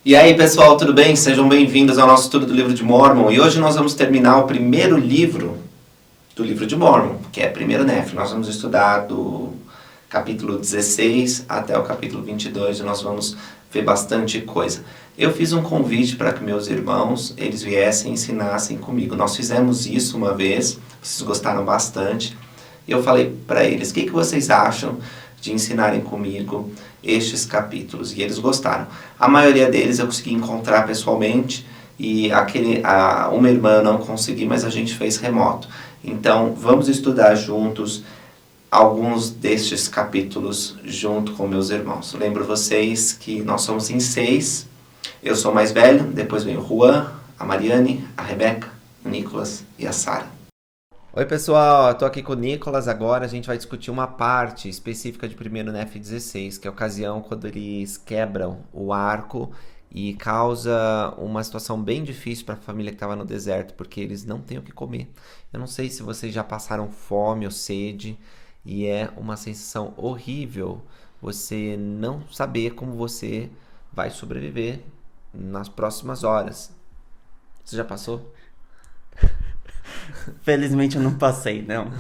E aí, pessoal, tudo bem? Sejam bem-vindos ao nosso estudo do livro de Mórmon. E hoje nós vamos terminar o primeiro livro do livro de Mórmon, que é primeiro Nefe. Nós vamos estudar do capítulo 16 até o capítulo 22 e nós vamos ver bastante coisa. Eu fiz um convite para que meus irmãos, eles viessem e ensinassem comigo. Nós fizemos isso uma vez, vocês gostaram bastante. E eu falei para eles, o que vocês acham de ensinarem comigo estes capítulos? E eles gostaram. A maioria deles eu consegui encontrar pessoalmente e uma irmã eu não consegui, mas a gente fez remoto. Então, vamos estudar juntos alguns destes capítulos junto com meus irmãos. Lembro vocês que nós somos em 6. Eu sou o mais velho, depois vem o Juan, a Mariane, a Rebeca, o Nicolas e a Sara. Oi pessoal, eu tô aqui com o Nicolas agora. A gente vai discutir uma parte específica de 1º Nefe 16, que é a ocasião quando eles quebram o arco e causa uma situação bem difícil para a família que estava no deserto, porque eles não têm o que comer. Eu não sei se vocês já passaram fome ou sede, e é uma sensação horrível você não saber como você vai sobreviver nas próximas horas. Você já passou? Felizmente eu não passei, não.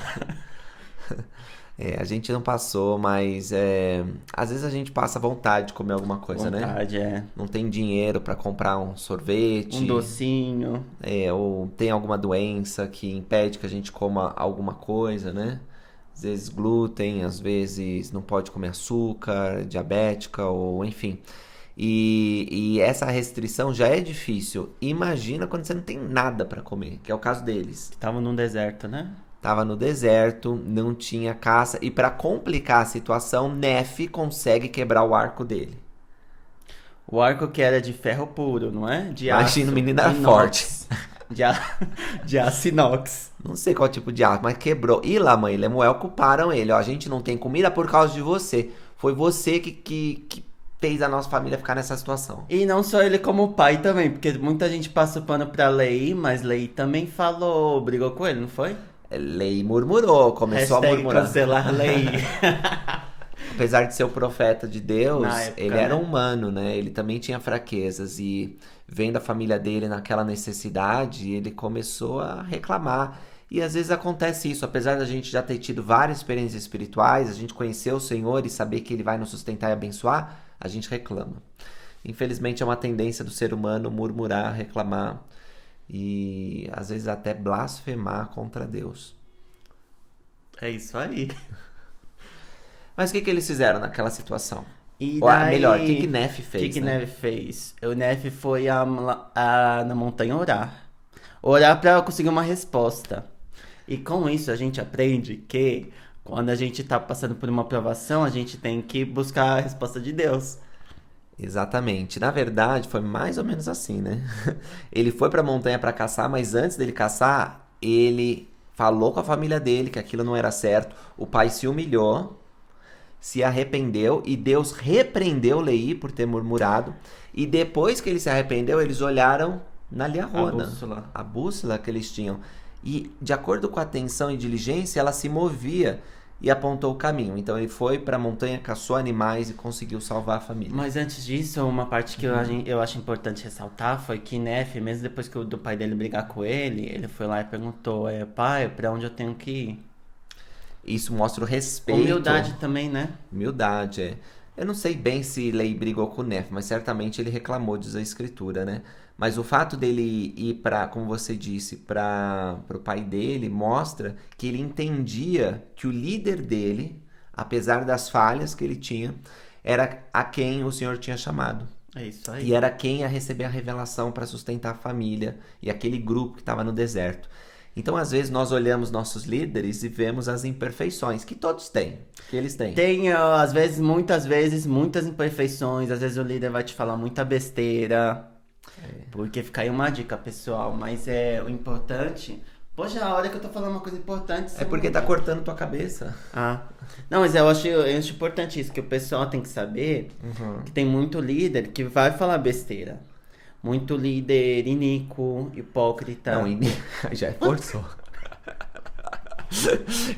A gente não passou, mas às vezes a gente passa vontade de comer alguma coisa, vontade, né? Não tem dinheiro para comprar um sorvete. Um docinho. Ou tem alguma doença que impede que a gente coma alguma coisa, né? Às vezes glúten, às vezes não pode comer açúcar, diabética, ou enfim. E essa restrição já é difícil. Imagina quando você não tem nada para comer, que é o caso deles. Estavam num deserto, né? Tava no deserto, não tinha caça. E para complicar a situação, Nefe consegue quebrar o arco dele. O arco que era de ferro puro, não é? De Imagina, aço, o menino era forte. De aço inox. Não sei qual tipo de aço, mas quebrou. E Lamã e Lemuel culparam ele. Ó, a gente não tem comida por causa de você. Foi você que fez a nossa família ficar nessa situação. E não só ele como pai também, porque muita gente passa o pano pra Lei, mas Lei também falou, brigou com ele, não foi? Lei murmurou, começou a murmurar. Cancelar Lei. Apesar de ser o profeta de Deus, época, ele era humano, né? Ele também tinha fraquezas e vendo a família dele naquela necessidade, ele começou a reclamar. E às vezes acontece isso, apesar da gente já ter tido várias experiências espirituais, a gente conhecer o Senhor e saber que Ele vai nos sustentar e abençoar, a gente reclama. Infelizmente é uma tendência do ser humano murmurar, reclamar e às vezes até blasfemar contra Deus. É isso aí. Mas o que eles fizeram naquela situação? E Ou daí, melhor, o que Nefe fez? O que né? Nefe fez? O Nefe foi na montanha orar. Orar para conseguir uma resposta. E com isso a gente aprende que quando a gente está passando por uma provação, a gente tem que buscar a resposta de Deus. Exatamente. Na verdade, foi mais ou menos assim, né? Ele foi para a montanha para caçar, mas antes dele caçar, ele falou com a família dele que aquilo não era certo. O pai se humilhou, se arrependeu e Deus repreendeu Leí por ter murmurado. E depois que ele se arrependeu, eles olharam na liarona, a bússola que eles tinham. E de acordo com a atenção e diligência, ela se movia e apontou o caminho. Então ele foi para a montanha, caçou animais e conseguiu salvar a família. Mas antes disso, uma parte que eu acho importante ressaltar foi que Nefe, mesmo depois que do pai dele brigar com ele foi lá e perguntou, pai, para onde eu tenho que ir? Isso mostra o respeito. Humildade também, né? Humildade, Eu não sei bem se Lei brigou com o Nefe, mas certamente ele reclamou, diz a escritura, né? Mas o fato dele ir para, como você disse, para o pai dele, mostra que ele entendia que o líder dele, apesar das falhas que ele tinha, era a quem o Senhor tinha chamado. É isso aí. E era quem ia receber a revelação para sustentar a família e aquele grupo que estava no deserto. Então, às vezes, nós olhamos nossos líderes e vemos as imperfeições que todos têm, que eles têm. Tem, às vezes, muitas imperfeições. Às vezes o líder vai te falar muita besteira. Porque fica aí uma dica, pessoal. Mas o importante... Poxa, a hora que eu tô falando uma coisa importante... É porque tá cortando tua cabeça. Não, mas eu acho importante isso, que o pessoal tem que saber que tem muito líder que vai falar besteira. Muito líder iníquo, hipócrita. Não, já forçou.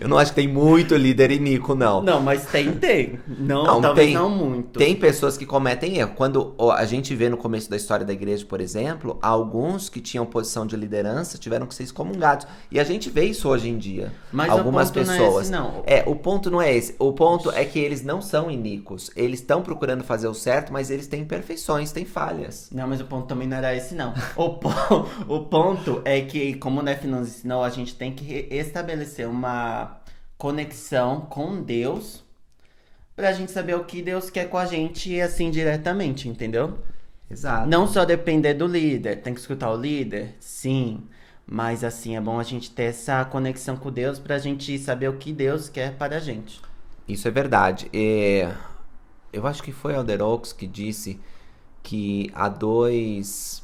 Eu não acho que tem muito líder iníquo, não. Não, mas tem. Não, Não, talvez tem. não muito. Tem pessoas que cometem erro. Quando a gente vê no começo da história da igreja, por exemplo, alguns que tinham posição de liderança tiveram que ser excomungados. E a gente vê isso hoje em dia. Mas algumas o ponto pessoas. não é esse, não. O ponto não é esse. O ponto é que eles não são iníquos. Eles estão procurando fazer o certo, mas eles têm imperfeições, têm falhas. Não, mas o ponto também não era esse, não. O ponto é que, como o Nef nos ensinou, a gente tem que estabelecer uma conexão com Deus pra gente saber o que Deus quer com a gente, assim, diretamente, entendeu? Exato. Não só depender do líder. Tem que escutar o líder? Sim. Mas, assim, é bom a gente ter essa conexão com Deus pra gente saber o que Deus quer para a gente. Isso é verdade. Eu acho que foi Elder Oaks que disse que há dois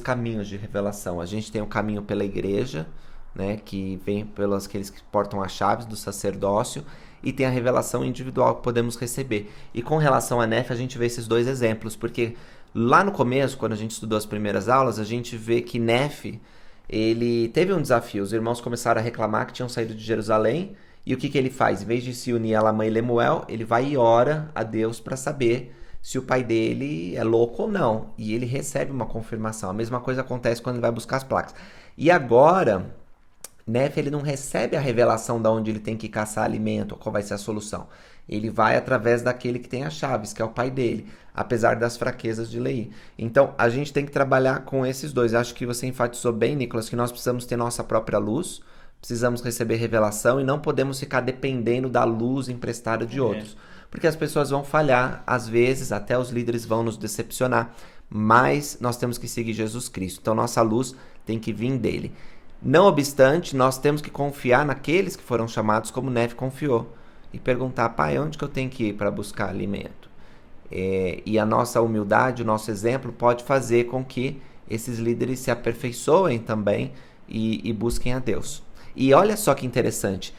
caminhos de revelação. A gente tem o caminho pela igreja, né, que vem pelos aqueles que portam as chaves do sacerdócio, e tem a revelação individual que podemos receber. E com relação a Nef, a gente vê esses dois exemplos, porque lá no começo, quando a gente estudou as primeiras aulas, a gente vê que Nef, ele teve um desafio. Os irmãos começaram a reclamar que tinham saído de Jerusalém, e o que ele faz? Em vez de se unir a Lamã e Lemuel, ele vai e ora a Deus para saber se o pai dele é louco ou não. E ele recebe uma confirmação. A mesma coisa acontece quando ele vai buscar as placas. E agora, Nef, ele não recebe a revelação de onde ele tem que caçar alimento, qual vai ser a solução. Ele vai através daquele que tem as chaves, que é o pai dele, apesar das fraquezas de Leí. Então, a gente tem que trabalhar com esses dois. Acho que você enfatizou bem, Nicolas, que nós precisamos ter nossa própria luz, precisamos receber revelação e não podemos ficar dependendo da luz emprestada de outros. Porque as pessoas vão falhar, às vezes, até os líderes vão nos decepcionar, mas nós temos que seguir Jesus Cristo. Então, nossa luz tem que vir dele. Não obstante, nós temos que confiar naqueles que foram chamados como Nef confiou. E perguntar, pai, onde que eu tenho que ir para buscar alimento? E a nossa humildade, o nosso exemplo pode fazer com que esses líderes se aperfeiçoem também e busquem a Deus. E olha só que interessante,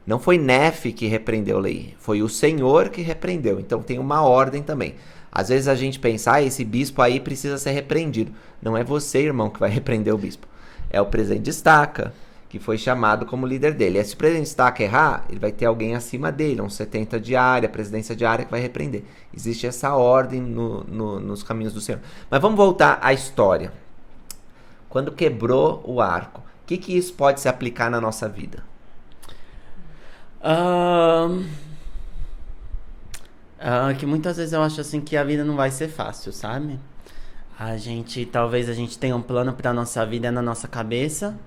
não foi Nef que repreendeu Leí, foi o Senhor que repreendeu. Então tem uma ordem também. Às vezes a gente pensa, esse bispo aí precisa ser repreendido. Não é você, irmão, que vai repreender o bispo. É o presidente de estaca, que foi chamado como líder dele. E se o presidente de estaca errar, ele vai ter alguém acima dele, uns 70 de área, presidência de área, que vai repreender. Existe essa ordem nos caminhos do Senhor. Mas vamos voltar à história. Quando quebrou o arco, o que isso pode se aplicar na nossa vida? Que muitas vezes eu acho assim que a vida não vai ser fácil, sabe? Talvez a gente tenha um plano pra nossa vida na nossa cabeça,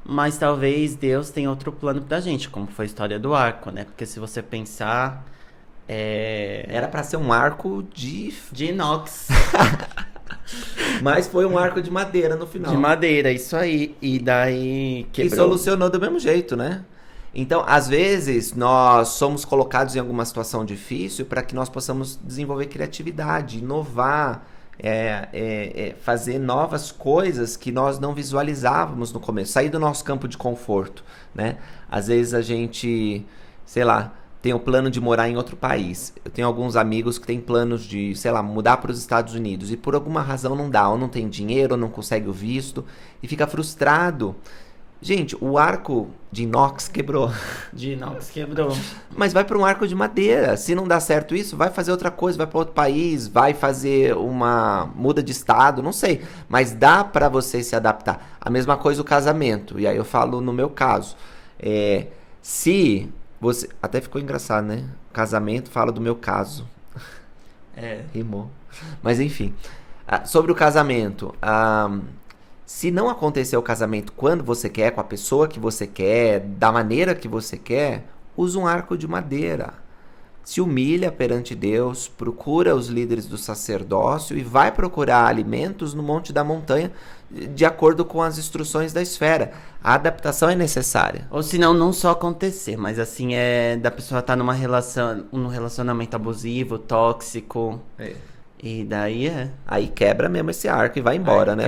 mas talvez Deus tenha outro plano pra gente, como foi a história do arco, né? Porque se você pensar, Era pra ser um arco de inox. Mas foi um arco de madeira no final. De madeira, isso aí. E daí Que quebrou. solucionou do mesmo jeito, né? Então, às vezes, nós somos colocados em alguma situação difícil para que nós possamos desenvolver criatividade, inovar, fazer novas coisas que nós não visualizávamos no começo, sair do nosso campo de conforto, né? Às vezes a gente, sei lá, tem o plano de morar em outro país. Eu tenho alguns amigos que têm planos de, sei lá, mudar para os Estados Unidos e por alguma razão não dá, ou não tem dinheiro, ou não consegue o visto e fica frustrado. Gente, o arco de inox quebrou. De inox quebrou. Mas vai para um arco de madeira. Se não dá certo isso, vai fazer outra coisa, vai para outro país, vai fazer muda de estado, não sei. Mas dá para você se adaptar. A mesma coisa o casamento. E aí eu falo no meu caso. Se você... Até ficou engraçado, né? Casamento fala do meu caso. Rimou. Mas enfim. Sobre o casamento... Se não acontecer o casamento quando você quer, com a pessoa que você quer, da maneira que você quer, usa um arco de madeira. Se humilha perante Deus, procura os líderes do sacerdócio e vai procurar alimentos no monte da montanha de acordo com as instruções da esfera. A adaptação é necessária. Ou senão não só acontecer, mas assim, da pessoa estar num relacionamento abusivo, tóxico... E daí Aí quebra mesmo esse arco e vai embora, né?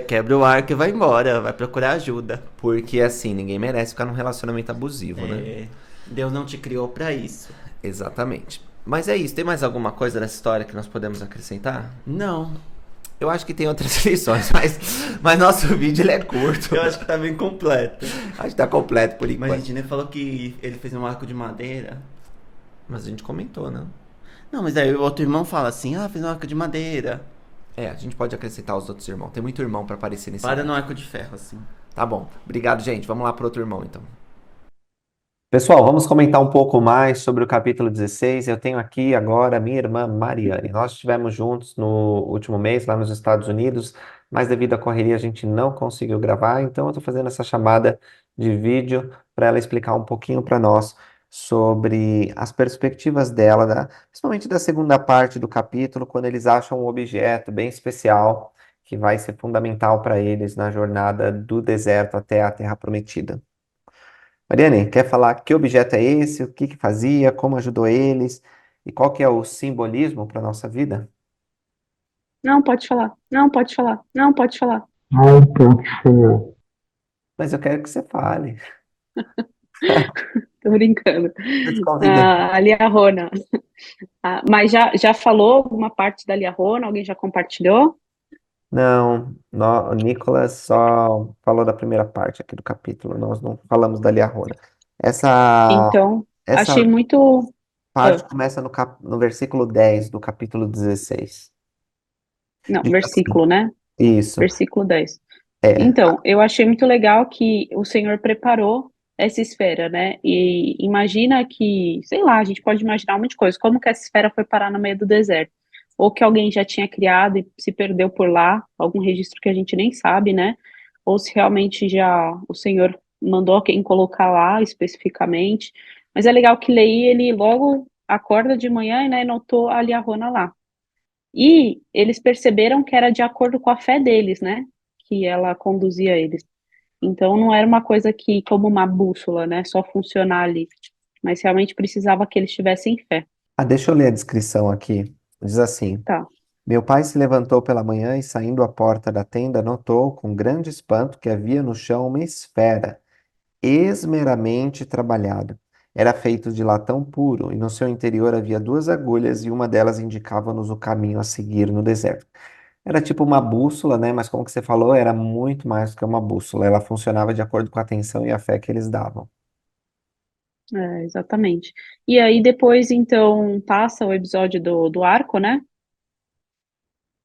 Quebra o arco e vai embora, vai procurar ajuda. Porque assim, ninguém merece ficar num relacionamento abusivo, né? Deus não te criou pra isso. Exatamente. Mas é isso, tem mais alguma coisa nessa história que nós podemos acrescentar? Não. Eu acho que tem outras lições, mas nosso vídeo ele é curto. Eu acho que tá bem completo. Acho que tá completo por Mas a enquanto. gente nem falou que ele fez um arco de madeira. Mas a gente comentou, né? Não, mas aí o outro irmão fala assim, fez um arco de madeira. É, a gente pode acrescentar os outros irmãos. Tem muito irmão pra aparecer nesse Para vídeo. no arco de ferro, assim. Tá bom. Obrigado, gente. Vamos lá pro outro irmão, então. Pessoal, vamos comentar um pouco mais sobre o capítulo 16. Eu tenho aqui agora minha irmã Mariane. Nós estivemos juntos no último mês lá nos Estados Unidos, mas devido à correria a gente não conseguiu gravar, então eu estou fazendo essa chamada de vídeo para ela explicar um pouquinho para nós sobre as perspectivas dela, principalmente da segunda parte do capítulo, quando eles acham um objeto bem especial que vai ser fundamental para eles na jornada do deserto até a Terra Prometida. Mariane, quer falar que objeto é esse, o que que fazia, como ajudou eles e qual que é o simbolismo para a nossa vida? Não, pode falar. Não, pode falar. Não, pode falar. Mas eu quero que você fale. Tô brincando. Eu te convidei. A Liahona. Mas já falou alguma parte da Liahona? Alguém já compartilhou? Não, o Nicolas só falou da primeira parte aqui do capítulo, nós não falamos da Liahona. Essa, Então, achei essa muito. parte ah, começa no versículo 10 do capítulo 16. não, Diz assim, versículo, né? isso, Versículo 10. é. Então, eu achei muito legal que o Senhor preparou essa esfera, né? E imagina que, sei lá, a gente pode imaginar um monte de coisa. Como que essa esfera foi parar no meio do deserto? Ou que alguém já tinha criado e se perdeu por lá, algum registro que a gente nem sabe, né? Ou se realmente já o Senhor mandou quem colocar lá especificamente. Mas é legal que Leí, ele logo acorda de manhã, né, e notou a Liahona lá. E eles perceberam que era de acordo com a fé deles, né? Que ela conduzia eles. Então não era uma coisa que, como uma bússola, né? Só funcionar ali. Mas realmente precisava que eles tivessem fé. Deixa eu ler a descrição aqui. Diz assim: Tá. Meu pai se levantou pela manhã e, saindo à porta da tenda, notou com grande espanto que havia no chão uma esfera, esmeramente trabalhada. Era feito de latão puro, e no seu interior havia duas agulhas, e uma delas indicava-nos o caminho a seguir no deserto. Era tipo uma bússola, né? Mas como que você falou, era muito mais do que uma bússola. Ela funcionava de acordo com a atenção e a fé que eles davam. Exatamente. E aí depois, então, passa o episódio do arco, né?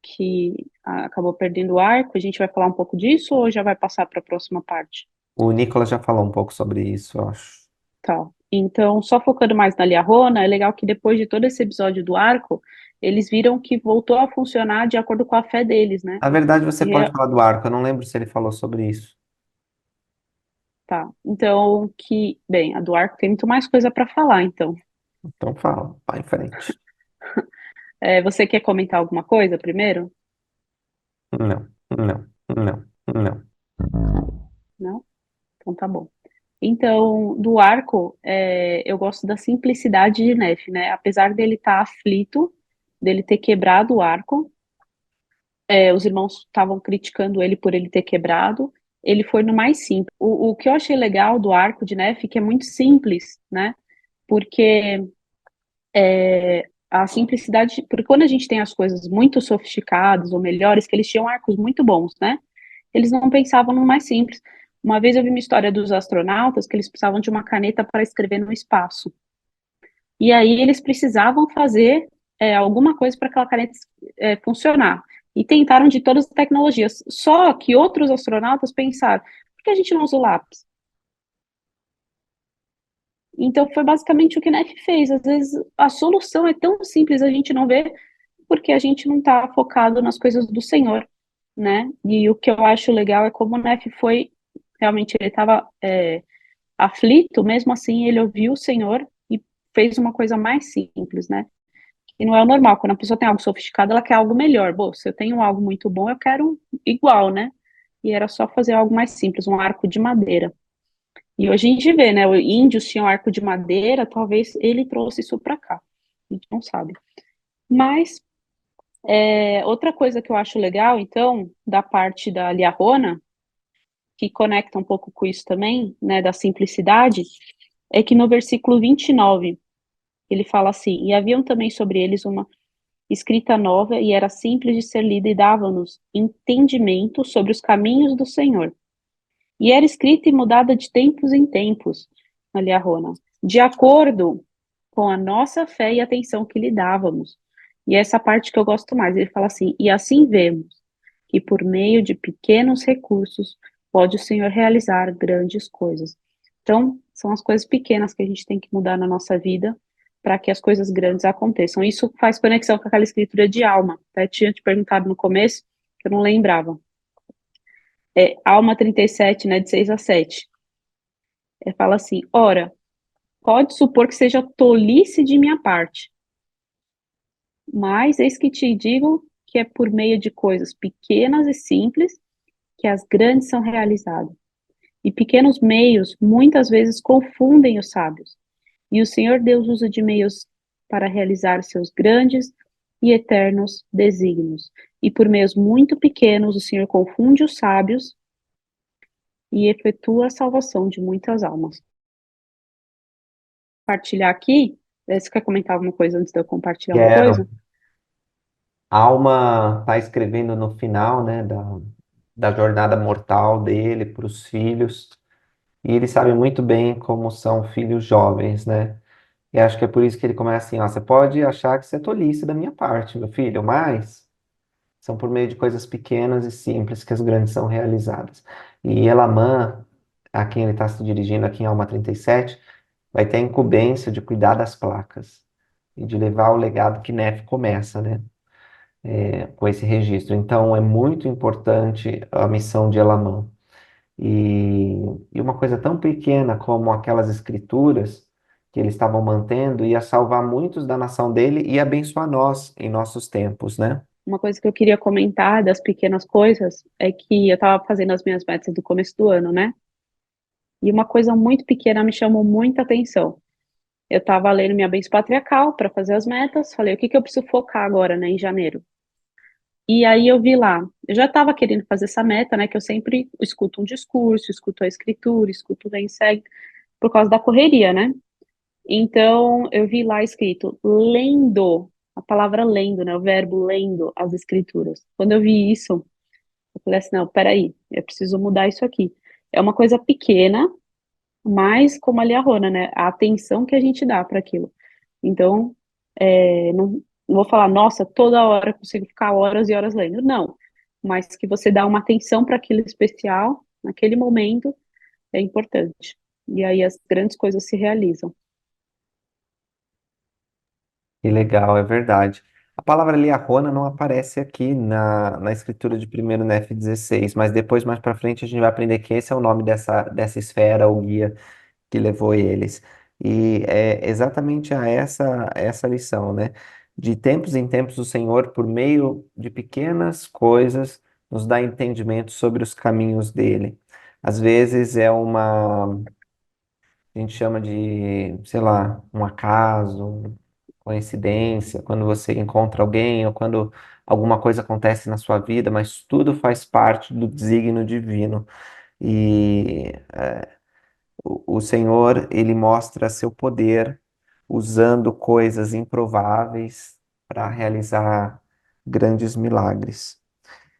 Que acabou perdendo o arco. A gente vai falar um pouco disso ou já vai passar para a próxima parte? O Nicolas já falou um pouco sobre isso, eu acho. Tá. Então, só focando mais na Liahona, é legal que depois de todo esse episódio do arco, eles viram que voltou a funcionar de acordo com a fé deles, né? Na verdade, você E pode falar do arco, eu não lembro se ele falou sobre isso. tá. Então, bem, a do arco tem muito mais coisa para falar, então. Então fala, vai em frente. Você quer comentar alguma coisa primeiro? Não, não, não, não. Não? Então tá bom. Então, do arco, eu gosto da simplicidade de Nefe, né? Apesar dele estar aflito, dele ter quebrado o arco, os irmãos estavam criticando ele por ele ter quebrado, ele foi no mais simples. O que eu achei legal do arco de Nefe, que é muito simples, né? Porque a simplicidade, porque quando a gente tem as coisas muito sofisticadas ou melhores, que eles tinham arcos muito bons, né? Eles não pensavam no mais simples. Uma vez eu vi uma história dos astronautas que eles precisavam de uma caneta para escrever no espaço. E aí eles precisavam fazer alguma coisa para aquela caneta funcionar. E tentaram de todas as tecnologias. Só que outros astronautas pensaram, por que a gente não usa o lápis? Então foi basicamente o que Neff fez. Às vezes a solução é tão simples, a gente não vê, porque a gente não está focado nas coisas do Senhor, né? E o que eu acho legal é como o Neff foi, realmente ele estava aflito, mesmo assim ele ouviu o Senhor e fez uma coisa mais simples, né? E não é o normal, quando a pessoa tem algo sofisticado, ela quer algo melhor. Bom, se eu tenho algo muito bom, eu quero igual, né? E era só fazer algo mais simples, um arco de madeira. E hoje a gente vê, né? Os índios tinham arco de madeira, talvez ele trouxe isso para cá. A gente não sabe. Mas outra coisa que eu acho legal, então, da parte da Liahona, que conecta um pouco com isso também, né, da simplicidade, é que no versículo 29, ele fala assim, e haviam também sobre eles escrita nova e era simples de ser lida e dava-nos entendimento sobre os caminhos do Senhor. E era escrita e mudada de tempos em tempos, ali a Rona, de acordo com a nossa fé e atenção que lhe dávamos. E essa parte que eu gosto mais, ele fala assim, e assim vemos que por meio de pequenos recursos pode o Senhor realizar grandes coisas. Então, são as coisas pequenas que a gente tem que mudar na nossa vida para que as coisas grandes aconteçam. Isso faz conexão com aquela escritura de Alma. Até tinha te perguntado no começo, que eu não lembrava. Alma 37, né, de 6 a 7. Fala assim, ora, pode supor que seja tolice de minha parte, mas eis que te digo que é por meio de coisas pequenas e simples que as grandes são realizadas. E pequenos meios muitas vezes confundem os sábios. E o Senhor Deus usa de meios para realizar seus grandes e eternos desígnios. E por meios muito pequenos o Senhor confunde os sábios e efetua a salvação de muitas almas. Compartilhar aqui. Você quer comentar alguma coisa antes de eu compartilhar uma Quero. coisa? A Alma está escrevendo no final, né, da jornada mortal dele para os filhos, e ele sabe muito bem como são filhos jovens, né? E acho que é por isso que ele começa assim, ó, você pode achar que isso é tolice da minha parte, meu filho, mas são por meio de coisas pequenas e simples que as grandes são realizadas. E Elamã, a quem ele está se dirigindo aqui em Alma 37, vai ter a incumbência de cuidar das placas e de levar o legado que Nef começa, né? Com esse registro. Então, é muito importante a missão de Elamã. E, e uma coisa tão pequena como aquelas escrituras que eles estavam mantendo ia salvar muitos da nação dele e abençoar nós em nossos tempos, né? Uma coisa que eu queria comentar das pequenas coisas é que eu estava fazendo as minhas metas do começo do ano, né? E uma coisa muito pequena me chamou muita atenção. Eu estava lendo minha bênção patriarcal para fazer as metas, falei, o que que eu preciso focar agora, né, em janeiro? E aí eu vi lá, eu já estava querendo fazer essa meta, né, que eu sempre escuto um discurso, escuto a escritura, escuto o Vem Segue, por causa da correria, né? Então, eu vi lá escrito, lendo, a palavra lendo, né, o verbo lendo as escrituras. Quando eu vi isso, eu falei assim, não, peraí, eu preciso mudar isso aqui. É uma coisa pequena, mas como ali a Rona, né, a atenção que a gente dá para aquilo. Então, não vou falar, nossa, toda hora eu consigo ficar horas e horas lendo. Não, mas que você dá uma atenção para aquilo especial, naquele momento, é importante. E aí as grandes coisas se realizam. Que legal, é verdade. A palavra liahona não aparece aqui na escritura de 1º Nef 16, mas depois, mais para frente, a gente vai aprender que esse é o nome dessa esfera, o guia que levou eles. E é exatamente essa lição, né? De tempos em tempos, o Senhor, por meio de pequenas coisas, nos dá entendimento sobre os caminhos dele. Às vezes é a gente chama de, sei lá, um acaso, coincidência, quando você encontra alguém ou quando alguma coisa acontece na sua vida, mas tudo faz parte do desígnio divino. E o Senhor, ele mostra seu poder usando coisas improváveis para realizar grandes milagres.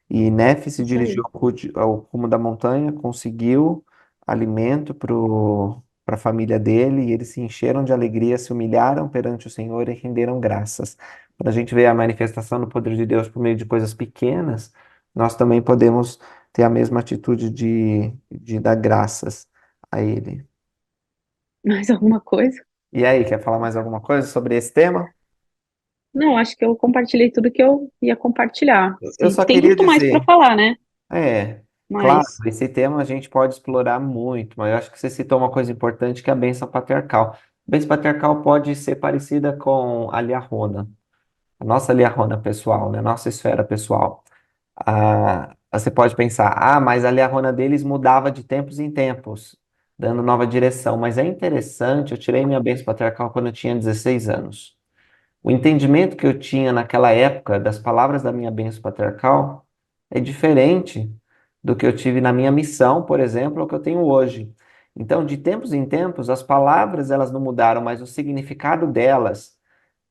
E Nefe se Isso dirigiu aí. ao cume da montanha, conseguiu alimento para a família dele, e eles se encheram de alegria, se humilharam perante o Senhor e renderam graças. Quando a gente vê a manifestação do poder de Deus por meio de coisas pequenas, nós também podemos ter a mesma atitude de dar graças a Ele. Mais alguma coisa? E aí, quer falar mais alguma coisa sobre esse tema? Não, acho que eu compartilhei tudo que eu ia compartilhar. Eu Sim, só tem queria muito mais para dizer. falar, né? É, claro, Mas, esse tema a gente pode explorar muito, mas eu acho que você citou uma coisa importante que é a bênção patriarcal. A bênção patriarcal pode ser parecida com a liahona, a nossa liahona pessoal, né? A nossa esfera pessoal. Você pode pensar, mas a liahona deles mudava de tempos em tempos, dando nova direção. Mas é interessante, eu tirei minha bênção patriarcal quando eu tinha 16 anos. O entendimento que eu tinha naquela época das palavras da minha bênção patriarcal é diferente do que eu tive na minha missão, por exemplo, ou que eu tenho hoje. Então, de tempos em tempos, as palavras elas não mudaram, mas o significado delas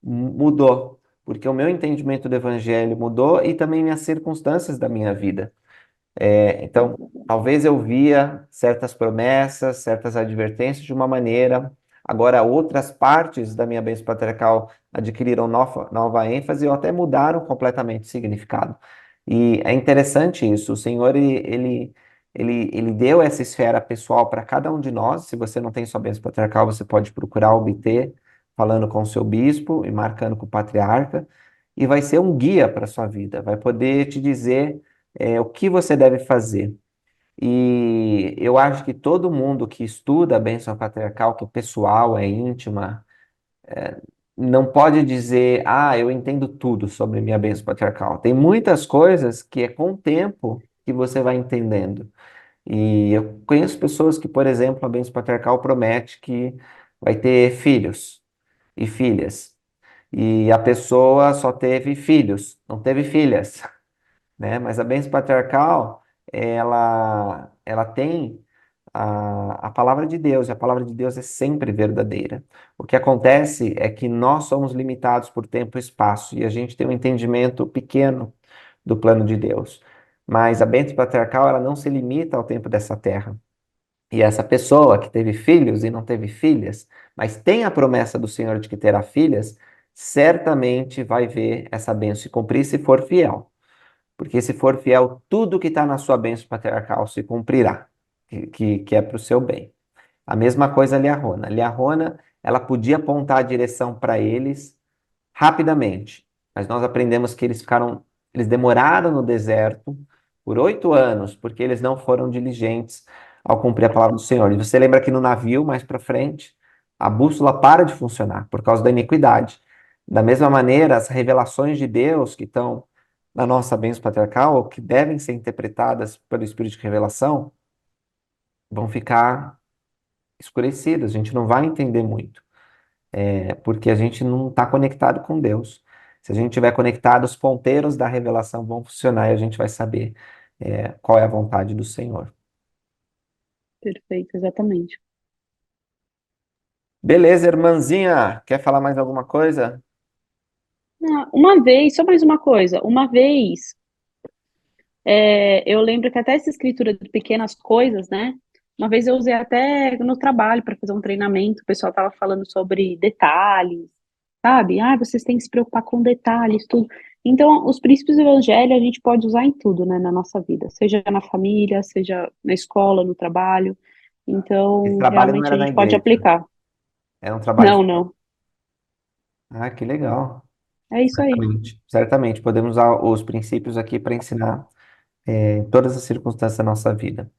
mudou. porque o meu entendimento do evangelho mudou e também minhas circunstâncias da minha vida. Então, talvez eu via certas promessas, certas advertências de uma maneira, agora outras partes da minha bênção patriarcal adquiriram nova ênfase ou até mudaram completamente o significado. E é interessante isso, o Senhor, ele deu essa esfera pessoal para cada um de nós. Se você não tem sua bênção patriarcal, você pode procurar obter, falando com o seu bispo e marcando com o patriarca, e vai ser um guia para a sua vida, vai poder te dizer o que você deve fazer. E eu acho que todo mundo que estuda a bênção patriarcal, que é pessoal, é íntima, não pode dizer, eu entendo tudo sobre minha bênção patriarcal. Tem muitas coisas que é com o tempo que você vai entendendo. E eu conheço pessoas que, por exemplo, a bênção patriarcal promete que vai ter filhos e filhas. E a pessoa só teve filhos, não teve filhas, né? Mas a bênção patriarcal, ela tem a palavra de Deus, e a palavra de Deus é sempre verdadeira. O que acontece é que nós somos limitados por tempo e espaço, e a gente tem um entendimento pequeno do plano de Deus. Mas a bênção patriarcal, ela não se limita ao tempo dessa terra. E essa pessoa que teve filhos e não teve filhas, mas tem a promessa do Senhor de que terá filhas, certamente vai ver essa bênção se cumprir se for fiel. Porque se for fiel, tudo que está na sua bênção patriarcal se cumprirá, que é para o seu bem. A mesma coisa a Liarona. Liarona, ela podia apontar a direção para eles rapidamente, mas nós aprendemos que eles demoraram no deserto por 8 anos, porque eles não foram diligentes ao cumprir a palavra do Senhor. E você lembra que no navio, mais para frente, a bússola para de funcionar por causa da iniquidade. Da mesma maneira, as revelações de Deus que estão na nossa bênção patriarcal, ou que devem ser interpretadas pelo Espírito de revelação, vão ficar escurecidas, a gente não vai entender muito, porque a gente não está conectado com Deus. Se a gente estiver conectado, os ponteiros da revelação vão funcionar e a gente vai saber qual é a vontade do Senhor. Perfeito, exatamente. Beleza, irmãzinha, quer falar mais alguma coisa? Uma vez, só mais uma coisa, uma vez, eu lembro que até essa escritura de pequenas coisas, né? Uma vez eu usei até no trabalho para fazer um treinamento, o pessoal estava falando sobre detalhes, sabe? Vocês têm que se preocupar com detalhes, tudo. Então, os princípios do evangelho a gente pode usar em tudo, né, na nossa vida, seja na família, seja na escola, no trabalho. Esse Então, trabalho não realmente era a na gente pode igreja, aplicar. era um trabalho. Não, não. Que legal. É isso aí. Certamente, certamente, podemos usar os princípios aqui para ensinar em todas as circunstâncias da nossa vida.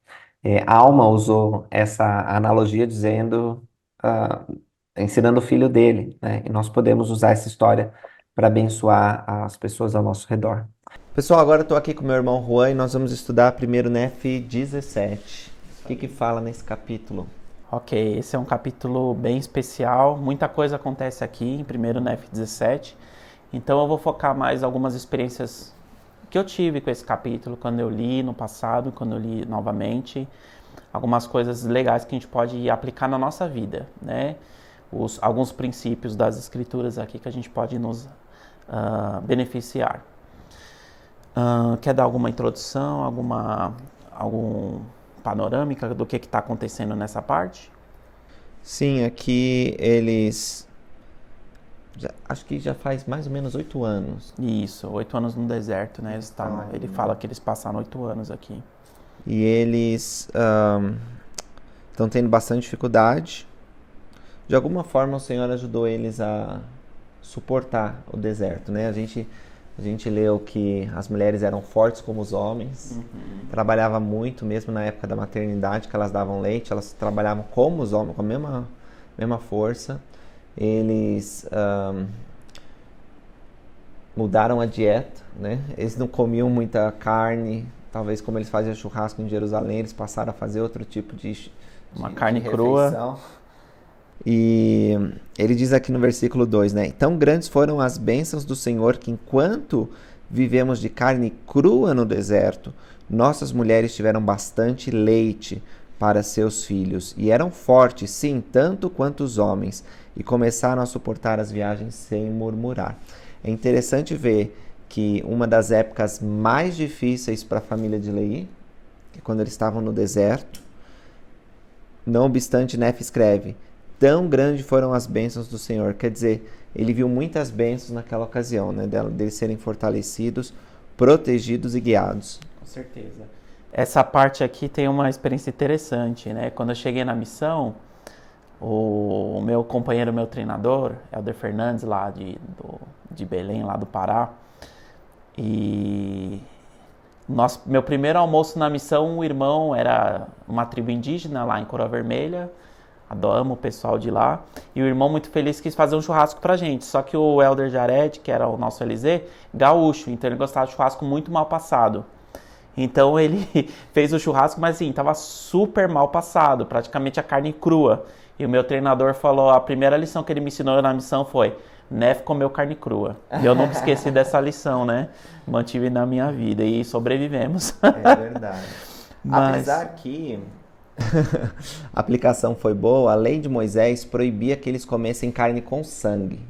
A Alma usou essa analogia dizendo, ah, ensinando o filho dele, né? E nós podemos usar essa história para abençoar as pessoas ao nosso redor. Pessoal, agora eu estou aqui com meu irmão Juan e nós vamos estudar primeiro Nef 17. O que fala nesse capítulo? Ok, esse é um capítulo bem especial, muita coisa acontece aqui em 1 Nef 17, então eu vou focar mais algumas experiências que eu tive com esse capítulo, quando eu li no passado, quando eu li novamente, algumas coisas legais que a gente pode aplicar na nossa vida, né? Alguns princípios das escrituras aqui que a gente pode nos beneficiar. Quer dar alguma introdução, algum panorâmica do que está acontecendo nessa parte? Sim, aqui eles... acho que já faz mais ou menos 8 anos. Isso, 8 anos no deserto, né? Ele fala que eles passaram 8 anos aqui. E eles estão tendo bastante dificuldade. De alguma forma o Senhor ajudou eles a suportar o deserto, né? A gente leu que as mulheres eram fortes como os homens, trabalhavam muito, mesmo na época da maternidade, que elas davam leite, elas trabalhavam como os homens, com a mesma força. Eles mudaram a dieta, né? Eles não comiam muita carne, talvez como eles faziam churrasco em Jerusalém, eles passaram a fazer outro tipo de carne crua. E ele diz aqui no versículo 2, né? Tão grandes foram as bênçãos do Senhor que enquanto vivemos de carne crua no deserto, nossas mulheres tiveram bastante leite para seus filhos e eram fortes, sim, tanto quanto os homens, e começaram a suportar as viagens sem murmurar. É interessante ver que uma das épocas mais difíceis para a família de Leí, que é quando eles estavam no deserto, não obstante, Nefe escreve, tão grandes foram as bênçãos do Senhor. Quer dizer, ele viu muitas bênçãos naquela ocasião, né? Deles serem fortalecidos, protegidos e guiados. Com certeza. Essa parte aqui tem uma experiência interessante, né? Quando eu cheguei na missão, o meu companheiro, meu treinador, Helder Fernandes, lá de Belém, lá do Pará, e meu primeiro almoço na missão, o irmão era uma tribo indígena lá em Coroa Vermelha, amo o pessoal de lá, e o irmão muito feliz quis fazer um churrasco pra gente, só que o Helder Jared, que era o nosso LZ, gaúcho, então ele gostava de churrasco muito mal passado. Então ele fez o churrasco, mas assim, tava super mal passado, praticamente a carne crua. E o meu treinador falou, a primeira lição que ele me ensinou na missão foi, Nefe comeu carne crua. E eu nunca esqueci dessa lição, né? Mantive na minha vida e sobrevivemos. É verdade. Mas... Apesar que a aplicação foi boa, a lei de Moisés proibia que eles comessem carne com sangue.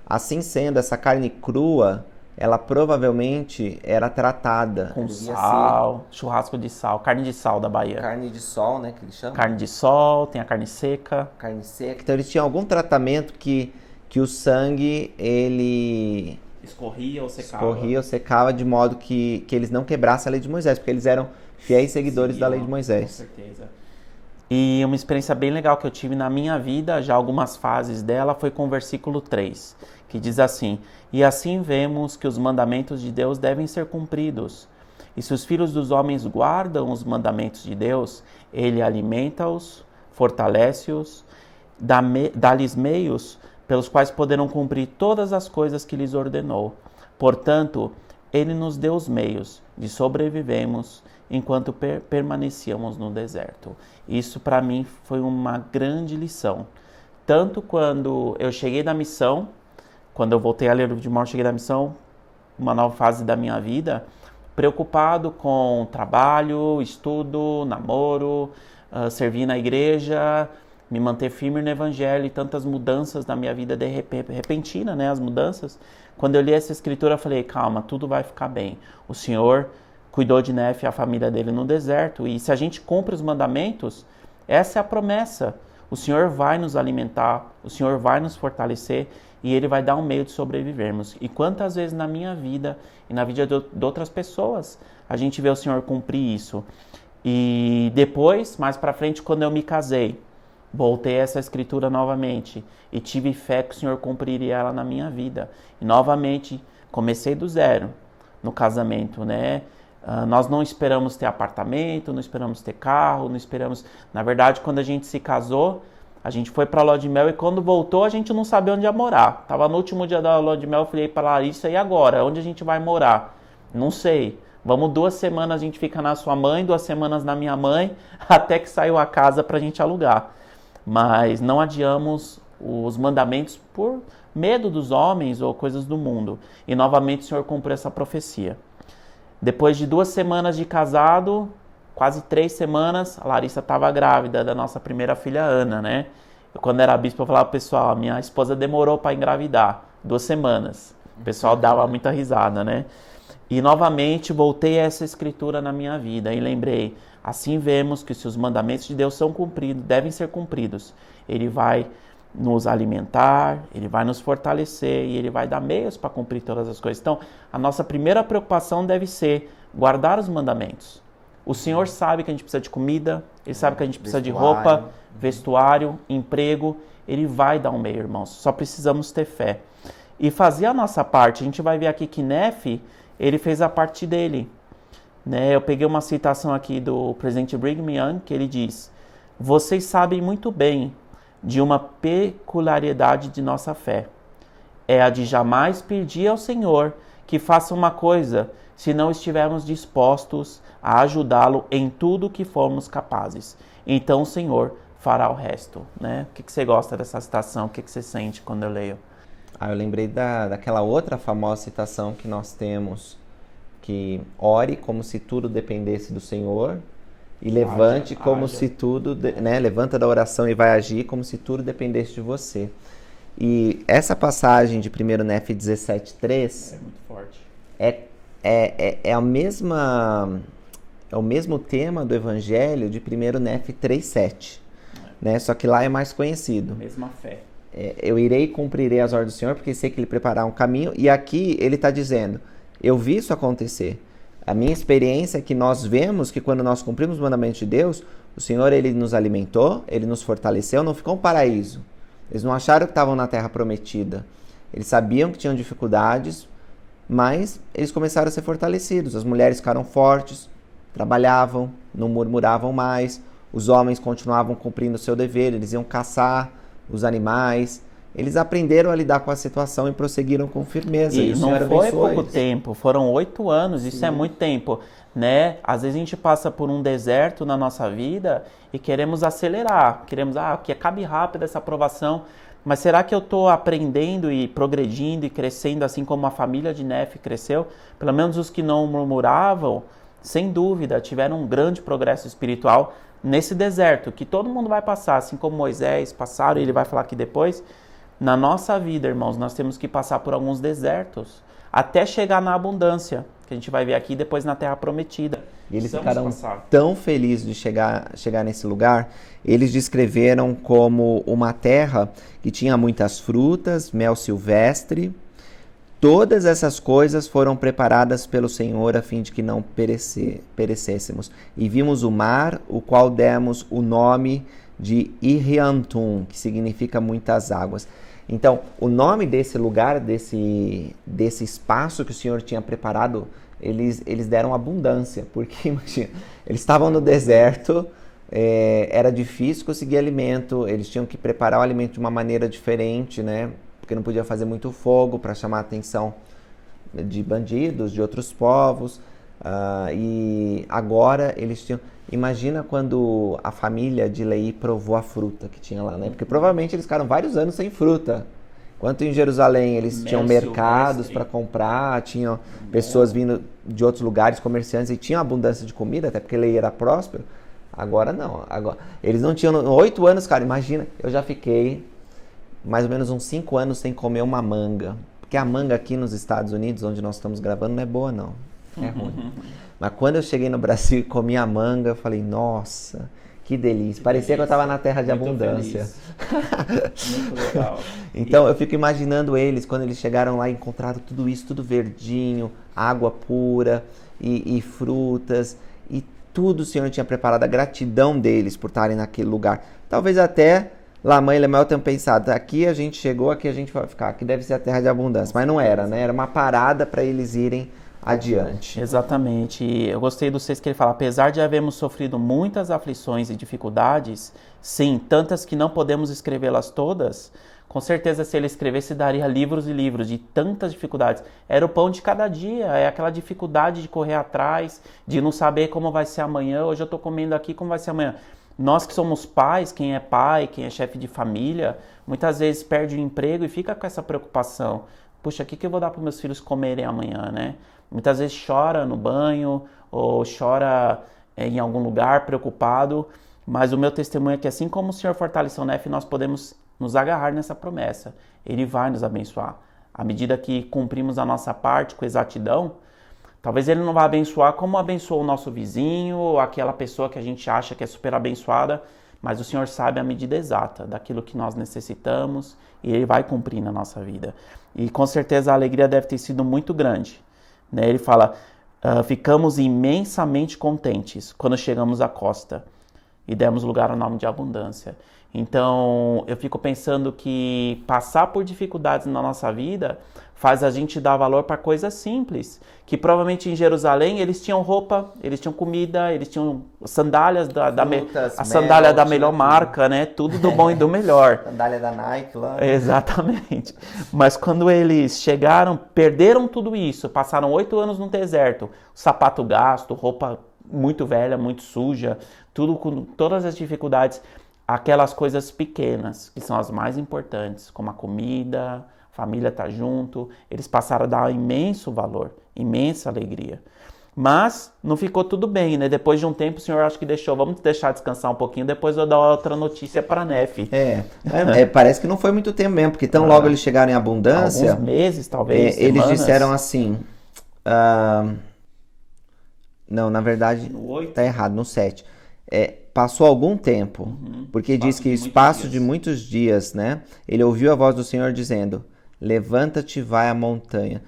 Assim sendo, essa carne crua, ela provavelmente era tratada com sal, churrasco de sal, carne de sal da Bahia. Carne de sol, né, que eles chamam? Carne de sol, tem a carne seca. Carne seca. Então eles tinham algum tratamento que o sangue, ele... Escorria ou secava de modo que eles não quebrassem a lei de Moisés, porque eles eram fiéis seguidores da lei de Moisés. Com certeza. E uma experiência bem legal que eu tive na minha vida, já algumas fases dela, foi com o versículo 3, que diz assim, e assim vemos que os mandamentos de Deus devem ser cumpridos. E se os filhos dos homens guardam os mandamentos de Deus, ele alimenta-os, fortalece-os, dá-lhes meios pelos quais poderão cumprir todas as coisas que lhes ordenou. Portanto, ele nos deu os meios de sobrevivermos enquanto permanecíamos no deserto. Isso para mim foi uma grande lição. Tanto quando eu cheguei da missão, quando eu voltei a ler o livro de Mormon, cheguei da missão, uma nova fase da minha vida, preocupado com trabalho, estudo, namoro, servir na igreja, me manter firme no evangelho e tantas mudanças na minha vida repentina, né, as mudanças. Quando eu li essa escritura, eu falei, calma, tudo vai ficar bem. O Senhor cuidou de Nefe e a família dele no deserto, e se a gente cumpre os mandamentos, essa é a promessa. O Senhor vai nos alimentar, o Senhor vai nos fortalecer e Ele vai dar um meio de sobrevivermos. E quantas vezes na minha vida e na vida de outras pessoas a gente vê o Senhor cumprir isso. E depois, mais pra frente, quando eu me casei, voltei a essa escritura novamente e tive fé que o Senhor cumpriria ela na minha vida. E novamente comecei do zero no casamento, né? Nós não esperamos ter apartamento, não esperamos ter carro, não esperamos... Na verdade, quando a gente se casou, a gente foi para a lua de mel e quando voltou a gente não sabia onde ia morar. Tava no último dia da lua de mel, eu falei para Larissa, e agora? Onde a gente vai morar? Não sei. Vamos 2 semanas, a gente fica na sua mãe, 2 semanas na minha mãe, até que saiu a casa para a gente alugar. Mas não adiamos os mandamentos por medo dos homens ou coisas do mundo. E novamente o Senhor cumpriu essa profecia. Depois de 2 semanas de casado, quase 3 semanas, a Larissa estava grávida da nossa primeira filha, Ana, né? Eu, quando era bispo, eu falava, pessoal, minha esposa demorou para engravidar, 2 semanas. O pessoal dava muita risada, né? E novamente voltei a essa escritura na minha vida e lembrei, assim vemos que se os mandamentos de Deus são cumpridos, devem ser cumpridos, Ele vai nos alimentar, Ele vai nos fortalecer e Ele vai dar meios para cumprir todas as coisas. Então, a nossa primeira preocupação deve ser guardar os mandamentos. O Senhor sabe que a gente precisa de comida, Ele sabe que a gente precisa de roupa, vestuário, emprego. Ele vai dar um meio, irmãos. Só precisamos ter fé. E fazer a nossa parte. A gente vai ver aqui que Nefe, ele fez a parte dele. Né? Eu peguei uma citação aqui do presidente Brigham Young, que ele diz, vocês sabem muito bem de uma peculiaridade de nossa fé. É a de jamais pedir ao Senhor que faça uma coisa se não estivermos dispostos a ajudá-lo em tudo que formos capazes. Então o Senhor fará o resto. Né? O que você gosta dessa citação? O que você sente quando eu leio? Eu lembrei daquela outra famosa citação que nós temos, que ore como se tudo dependesse do Senhor e levante como se tudo, né? Levanta da oração e vai agir como se tudo dependesse de você. E essa passagem de 1 Nef 17:3 É muito forte. é a mesma, é o mesmo tema do Evangelho de 1 Nef 3:7, né? Só que lá é mais conhecido. Mesma fé. Eu irei e cumprirei as ordens do Senhor, porque sei que Ele preparará um caminho. E aqui Ele está dizendo, eu vi isso acontecer. A minha experiência é que nós vemos que quando nós cumprimos os mandamentos de Deus, o Senhor, Ele nos alimentou, Ele nos fortaleceu, não ficou um paraíso. Eles não acharam que estavam na terra prometida. Eles sabiam que tinham dificuldades, mas eles começaram a ser fortalecidos. As mulheres ficaram fortes, trabalhavam, não murmuravam mais. Os homens continuavam cumprindo o seu dever, eles iam caçar os animais. Eles aprenderam a lidar com a situação e prosseguiram com firmeza. E o não Senhor foi abençoou pouco eles. tempo, foram 8 anos, isso é muito tempo, né? Às vezes a gente passa por um deserto na nossa vida e queremos acelerar, queremos, que acabe rápido essa aprovação, mas será que eu estou aprendendo e progredindo e crescendo assim como a família de Nef cresceu? Pelo menos os que não murmuravam, sem dúvida, tiveram um grande progresso espiritual nesse deserto, que todo mundo vai passar, assim como Moisés passaram, e ele vai falar aqui depois. Na nossa vida, irmãos, nós temos que passar por alguns desertos até chegar na abundância, que a gente vai ver aqui depois na Terra Prometida. E eles Precisamos ficaram passar. tão felizes de chegar nesse lugar, eles descreveram como uma terra que tinha muitas frutas, mel silvestre. Todas essas coisas foram preparadas pelo Senhor a fim de que não perecêssemos. E vimos o mar, o qual demos o nome de Irriantum, que significa muitas águas. Então, o nome desse lugar, desse espaço que o Senhor tinha preparado, eles deram abundância, porque imagina, eles estavam no deserto, era difícil conseguir alimento, eles tinham que preparar o alimento de uma maneira diferente, né? Porque não podia fazer muito fogo para chamar a atenção de bandidos, de outros povos. E agora eles tinham... Imagina quando a família de Leí provou a fruta que tinha lá, né? Porque provavelmente eles ficaram vários anos sem fruta. Enquanto em Jerusalém eles tinham mercados para comprar, tinham pessoas vindo de outros lugares, comerciantes, e tinham abundância de comida, até porque Leí era próspero. Agora não. Agora, eles não tinham... 8 anos, cara, imagina. Eu já fiquei mais ou menos uns 5 anos sem comer uma manga. Porque a manga aqui nos Estados Unidos, onde nós estamos gravando, não é boa, não. É ruim. Mas quando eu cheguei no Brasil e comi a manga, eu falei, nossa, que delícia. Parecia que eu estava na terra de abundância. Muito legal. Então eu fico imaginando eles, quando eles chegaram lá e encontraram tudo isso, tudo verdinho, água pura e frutas. E tudo o Senhor tinha preparado, a gratidão deles por estarem naquele lugar. Talvez até Lamã e Lemuel tenham pensado, aqui a gente chegou, aqui a gente vai ficar, aqui deve ser a terra de abundância. Mas não era, né? Era uma parada para eles irem adiante. Exatamente. E eu gostei do 6 que ele fala, apesar de havermos sofrido muitas aflições e dificuldades, sim, tantas que não podemos escrevê-las todas, com certeza se ele escrevesse daria livros e livros de tantas dificuldades. Era o pão de cada dia, é aquela dificuldade de correr atrás, de não saber como vai ser amanhã, hoje eu estou comendo aqui, como vai ser amanhã. Nós que somos pais, quem é pai, quem é chefe de família, muitas vezes perde o emprego e fica com essa preocupação. Puxa, o que eu vou dar para meus filhos comerem amanhã, né? Muitas vezes chora no banho ou chora em algum lugar preocupado, mas o meu testemunho é que assim como o Senhor fortaleceu o Nef, nós podemos nos agarrar nessa promessa. Ele vai nos abençoar. À medida que cumprimos a nossa parte com exatidão, talvez Ele não vá abençoar como abençoou o nosso vizinho ou aquela pessoa que a gente acha que é super abençoada, mas o Senhor sabe a medida exata daquilo que nós necessitamos e Ele vai cumprir na nossa vida. E com certeza a alegria deve ter sido muito grande. Né? Ele fala, ficamos imensamente contentes quando chegamos à costa e demos lugar ao nome de abundância. Então, eu fico pensando que passar por dificuldades na nossa vida faz a gente dar valor para coisas simples. Que provavelmente em Jerusalém eles tinham roupa, eles tinham comida, eles tinham sandálias a sandália da melhor marca, né? Tudo do bom e do melhor. Sandália da Nike lá. Exatamente. Mas quando eles chegaram, perderam tudo isso, passaram 8 anos no deserto, sapato gasto, roupa muito velha, muito suja, tudo com todas as dificuldades. Aquelas coisas pequenas, que são as mais importantes, como a comida, a família tá junto, eles passaram a dar imenso valor, imensa alegria. Mas não ficou tudo bem, né? Depois de um tempo o Senhor acho que deixou, vamos deixar descansar um pouquinho, depois eu dou outra notícia para Nefe. Parece que não foi muito tempo mesmo, porque tão logo eles chegaram em abundância, Alguns meses, talvez, eles semanas. disseram assim, não, na verdade, No 8? tá errado, no 7. Passou algum tempo, porque diz que espaço de muitos dias, né? Ele ouviu a voz do Senhor dizendo, levanta-te e vai à montanha.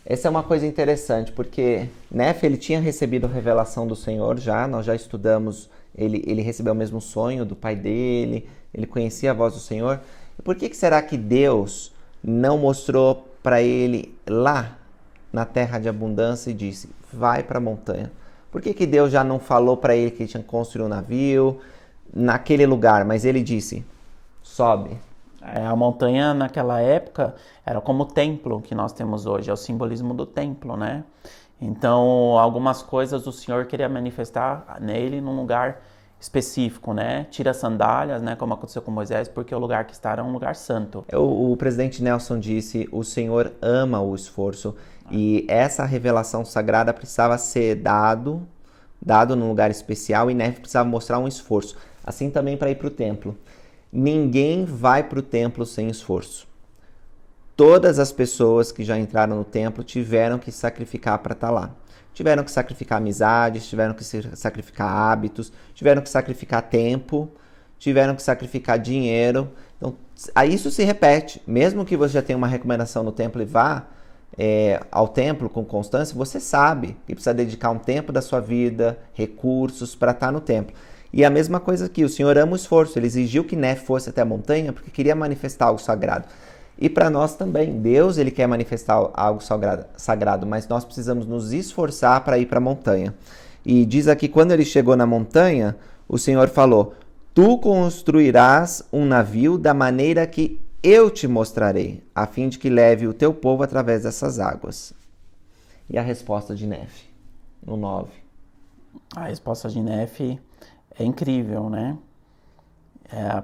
Essa é uma coisa interessante, porque Nefe, ele tinha recebido a revelação do Senhor já, nós já estudamos, ele recebeu o mesmo sonho do pai dele, ele conhecia a voz do Senhor. E por que será que Deus não mostrou para ele lá na terra de abundância e disse, vai para a montanha? Por que Deus já não falou para ele que ele tinha que construir um navio naquele lugar, mas ele disse, sobe? A montanha naquela época era como o templo que nós temos hoje, é o simbolismo do templo, né? Então, algumas coisas o Senhor queria manifestar nele num lugar específico, né? Tira as sandálias, né? Como aconteceu com Moisés, porque o lugar que está era um lugar santo. O presidente Nelson disse, o Senhor ama o esforço e essa revelação sagrada precisava ser dado num lugar especial e Nefe precisava mostrar um esforço. Assim também para ir para o templo. Ninguém vai para o templo sem esforço. Todas as pessoas que já entraram no templo tiveram que sacrificar para estar lá. Tiveram que sacrificar amizades, tiveram que sacrificar hábitos, tiveram que sacrificar tempo, tiveram que sacrificar dinheiro. Então, isso se repete. Mesmo que você já tenha uma recomendação no templo e vá ao templo com constância, você sabe que precisa dedicar um tempo da sua vida, recursos para estar no templo. E a mesma coisa aqui, o Senhor ama o esforço, ele exigiu que Nefe fosse até a montanha porque queria manifestar algo sagrado. E para nós também, Deus ele quer manifestar algo sagrado, mas nós precisamos nos esforçar para ir para a montanha. E diz aqui, quando ele chegou na montanha, o Senhor falou, tu construirás um navio da maneira que eu te mostrarei, a fim de que leve o teu povo através dessas águas. E a resposta de Nefe, no 9. A resposta de Nefe é incrível, né?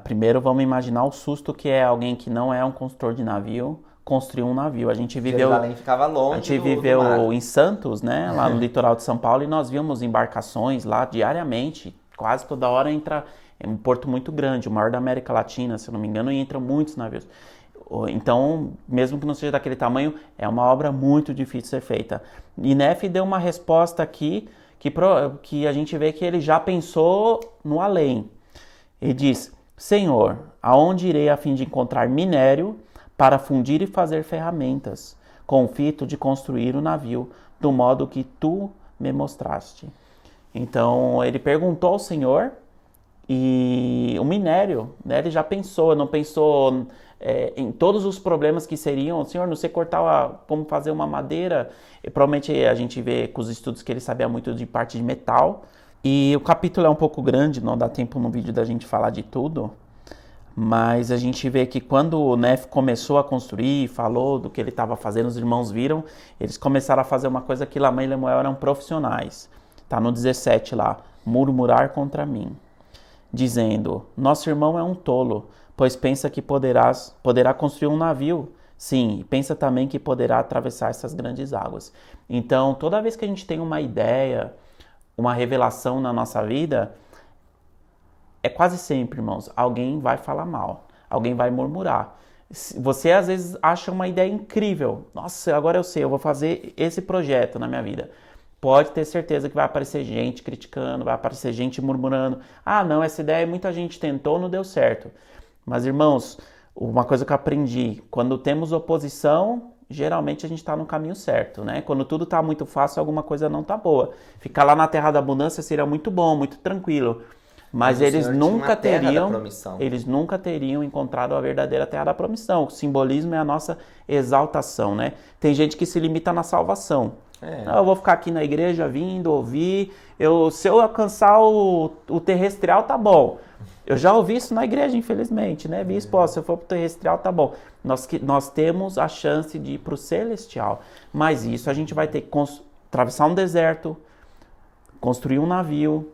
Primeiro vamos imaginar o susto que é alguém que não é um construtor de navio construir um navio. A gente viveu, Jerusalém ficava longe a gente do viveu mar. em Santos, né? Lá no litoral de São Paulo, e nós vimos embarcações lá diariamente. Quase toda hora entra, é um porto muito grande, o maior da América Latina, se eu não me engano, e entram muitos navios. Então, mesmo que não seja daquele tamanho, é uma obra muito difícil de ser feita. E Nefe deu uma resposta aqui que a gente vê que ele já pensou no além. Ele diz, Senhor, aonde irei a fim de encontrar minério para fundir e fazer ferramentas, com o fito de construir o navio, do modo que tu me mostraste. Então, ele perguntou ao Senhor, e o minério, né, ele já pensou, não pensou em todos os problemas que seriam, Senhor, não sei cortar como fazer uma madeira, e provavelmente a gente vê com os estudos que ele sabia muito de parte de metal, e o capítulo é um pouco grande, não dá tempo no vídeo da gente falar de tudo, mas a gente vê que quando o Nefe começou a construir, falou do que ele estava fazendo, os irmãos viram, eles começaram a fazer uma coisa que Lamã e Lemuel eram profissionais. Está no 17 lá, murmurar contra mim, dizendo, nosso irmão é um tolo, pois pensa que poderá construir um navio. Sim, e pensa também que poderá atravessar essas grandes águas. Então, toda vez que a gente tem uma ideia, uma revelação na nossa vida, é quase sempre, irmãos, alguém vai falar mal, alguém vai murmurar. Você às vezes acha uma ideia incrível. Nossa, agora eu sei, eu vou fazer esse projeto na minha vida. Pode ter certeza que vai aparecer gente criticando, vai aparecer gente murmurando. Ah, não, essa ideia muita gente tentou, não deu certo. Mas, irmãos, uma coisa que eu aprendi, quando temos oposição, geralmente a gente está no caminho certo, né? Quando tudo está muito fácil, alguma coisa não está boa. Ficar lá na terra da abundância seria muito bom, muito tranquilo. Mas eles nunca teriam encontrado a verdadeira terra da promissão. O simbolismo é a nossa exaltação, né? Tem gente que se limita na salvação. Eu vou ficar aqui na igreja vindo, ouvir. Se eu alcançar o terrestrial, tá bom. Eu já ouvi isso na igreja, infelizmente, né? Bispo, se eu for pro terrestrial, tá bom. Nós temos a chance de ir pro celestial. Mas isso a gente vai ter que atravessar um deserto, construir um navio,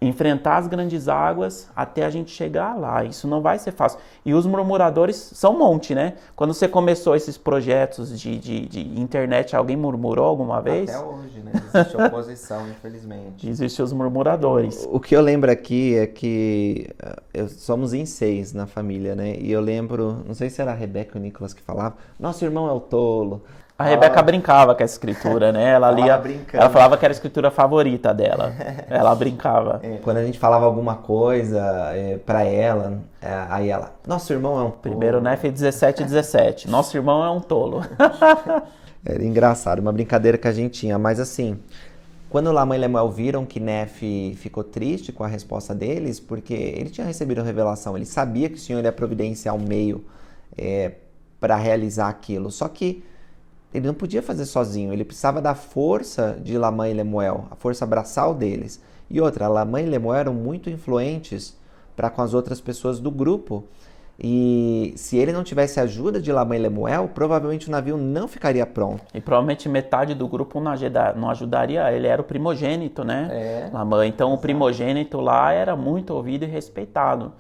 enfrentar as grandes águas até a gente chegar lá. Isso não vai ser fácil. E os murmuradores são um monte, né? Quando você começou esses projetos de internet, alguém murmurou alguma vez? Até hoje, né? Existe oposição, infelizmente. Existem os murmuradores. O que eu lembro aqui é que somos em 6 na família, né? E eu lembro, não sei se era a Rebeca ou o Nicolas que falavam, nosso irmão é o tolo. A Rebeca brincava com essa escritura, né? Ela lia, ela falava que era a escritura favorita dela. Ela brincava. Quando a gente falava alguma coisa pra ela, aí ela, nosso irmão é um tolo. Primeiro Nef 17:17. Nosso irmão é um tolo. Era engraçado, uma brincadeira que a gente tinha. Mas assim, quando Lamã e Lemuel viram que Nef ficou triste com a resposta deles, porque ele tinha recebido a revelação, ele sabia que o Senhor ia providenciar um meio para realizar aquilo. Só que ele não podia fazer sozinho, ele precisava da força de Lamã e Lemuel, a força abraçal deles. E outra, Lamã e Lemuel eram muito influentes para com as outras pessoas do grupo. E se ele não tivesse a ajuda de Lamã e Lemuel, provavelmente o navio não ficaria pronto. E provavelmente metade do grupo não ajudaria, ele era o primogênito, né? Lamã. Então o primogênito lá era muito ouvido e respeitado.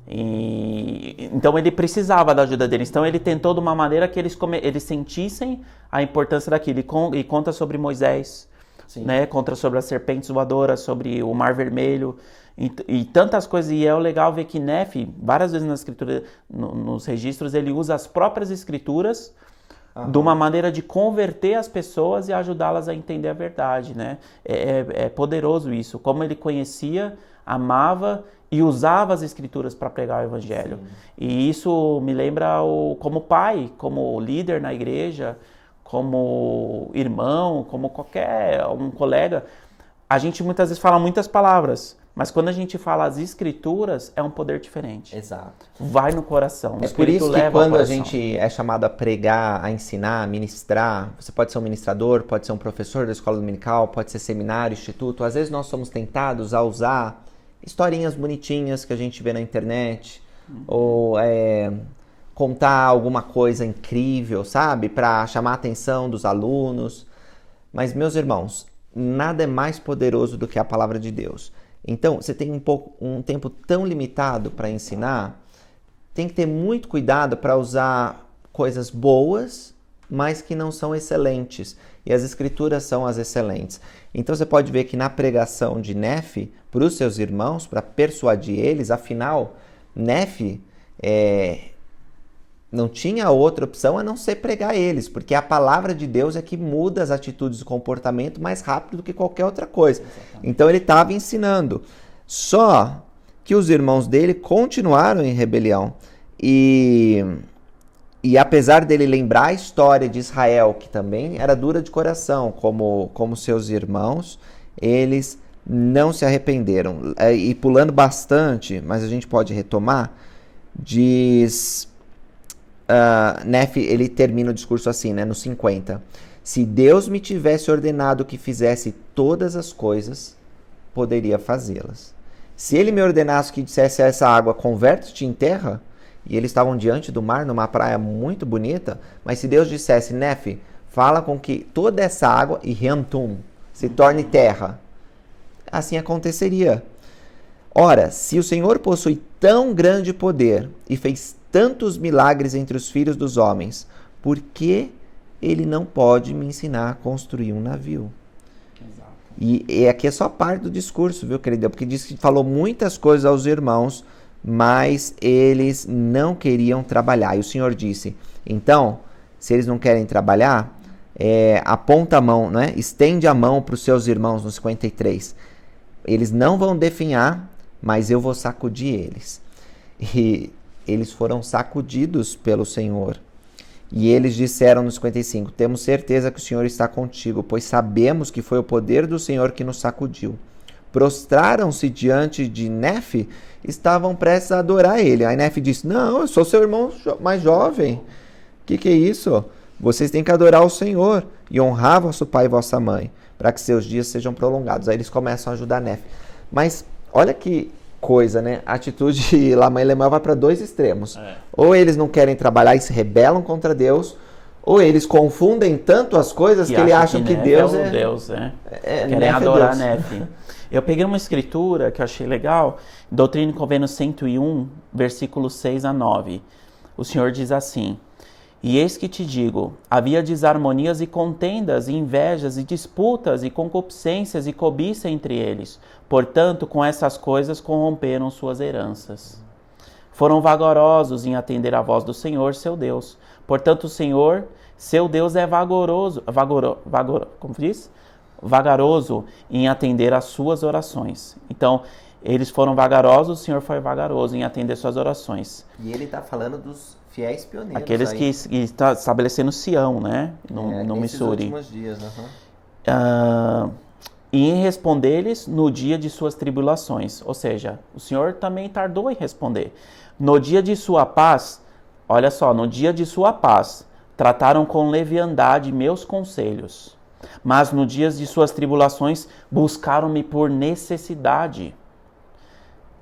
Então ele precisava da ajuda deles. Então ele tentou de uma maneira que eles sentissem a importância daquilo. E conta sobre Moisés, né? Conta sobre as serpentes voadoras, sobre o Mar Vermelho e tantas coisas. E é legal ver que Nef, várias vezes na escritura, nos registros, ele usa as próprias escrituras de uma maneira de converter as pessoas e ajudá-las a entender a verdade, né? É poderoso isso, como ele conhecia, amava e usava as escrituras para pregar o evangelho. Sim. E isso me lembra como pai, como líder na igreja, como irmão, como um colega. A gente muitas vezes fala muitas palavras, mas quando a gente fala as escrituras, é um poder diferente. Exato. Vai no coração. É por isso que quando a gente é chamado a pregar, a ensinar, a ministrar, você pode ser um ministrador, pode ser um professor da escola dominical, pode ser seminário, instituto. Às vezes nós somos tentados a usar historinhas bonitinhas que a gente vê na internet, ou contar alguma coisa incrível, sabe? Para chamar a atenção dos alunos. Mas, meus irmãos, nada é mais poderoso do que a palavra de Deus. Então, você tem um tempo tão limitado para ensinar, tem que ter muito cuidado para usar coisas boas, mas que não são excelentes. E as escrituras são as excelentes. Então você pode ver que na pregação de Nef, para os seus irmãos, para persuadir eles, afinal, Nef não tinha outra opção a não ser pregar eles, porque a palavra de Deus é que muda as atitudes e comportamento mais rápido do que qualquer outra coisa. Exatamente. Então ele estava ensinando. Só que os irmãos dele continuaram em rebelião. E apesar dele lembrar a história de Israel, que também era dura de coração, como seus irmãos, eles não se arrependeram. E pulando bastante, mas a gente pode retomar, diz... Nef, ele termina o discurso assim, né, no 50. Se Deus me tivesse ordenado que fizesse todas as coisas, poderia fazê-las. Se ele me ordenasse que dissesse a essa água, converte-te em terra, e eles estavam diante do mar, numa praia muito bonita, mas se Deus dissesse, Nef, fala com que toda essa água, e Rentum, se torne terra, assim aconteceria. Ora, se o Senhor possui tão grande poder e fez tantos milagres entre os filhos dos homens, por que ele não pode me ensinar a construir um navio? Exato. E aqui é só parte do discurso, viu, querida? Porque diz que falou muitas coisas aos irmãos, mas eles não queriam trabalhar. E o Senhor disse, então, se eles não querem trabalhar, aponta a mão, né? Estende a mão para os seus irmãos no 53. Eles não vão definhar, mas eu vou sacudir eles. E eles foram sacudidos pelo Senhor. E eles disseram no 55, temos certeza que o Senhor está contigo, pois sabemos que foi o poder do Senhor que nos sacudiu. Prostraram-se diante de Nef, estavam prestes a adorar ele. Aí Nef disse, não, eu sou seu irmão mais jovem. Que é isso? Vocês têm que adorar o Senhor e honrar vosso pai e vossa mãe, para que seus dias sejam prolongados. Aí eles começam a ajudar Nef. Mas olha que coisa, né? A atitude de Lamã e Lemuel vai para dois extremos. Ou eles não querem trabalhar e se rebelam contra Deus, Ou eles confundem tanto as coisas que eles acham que Nef Deus é o Deus, né? Querem Nef é adorar Deus. Nef. Eu peguei uma escritura que eu achei legal, Doutrina e Convênios 101, versículos 6 a 9. O Senhor diz assim: E eis que te digo, havia desarmonias e contendas, e invejas, e disputas, e concupiscências, e cobiça entre eles. Portanto, com essas coisas corromperam suas heranças. Foram vagarosos em atender à voz do Senhor, seu Deus. Portanto, o Senhor, seu Deus, é como diz? Vagaroso em atender às suas orações. Então, eles foram vagarosos, o Senhor foi vagaroso em atender suas orações. E ele está falando dos fiéis pioneiros. Aqueles aí. que está estabelecendo Sião, né? No nesses Missouri. últimos dias. Uhum. E em responder-lhes no dia de suas tribulações. Ou seja, o Senhor também tardou em responder. No dia de sua paz, olha só, no dia de sua paz, trataram com leviandade meus conselhos. Mas no dia de suas tribulações, buscaram-me por necessidade.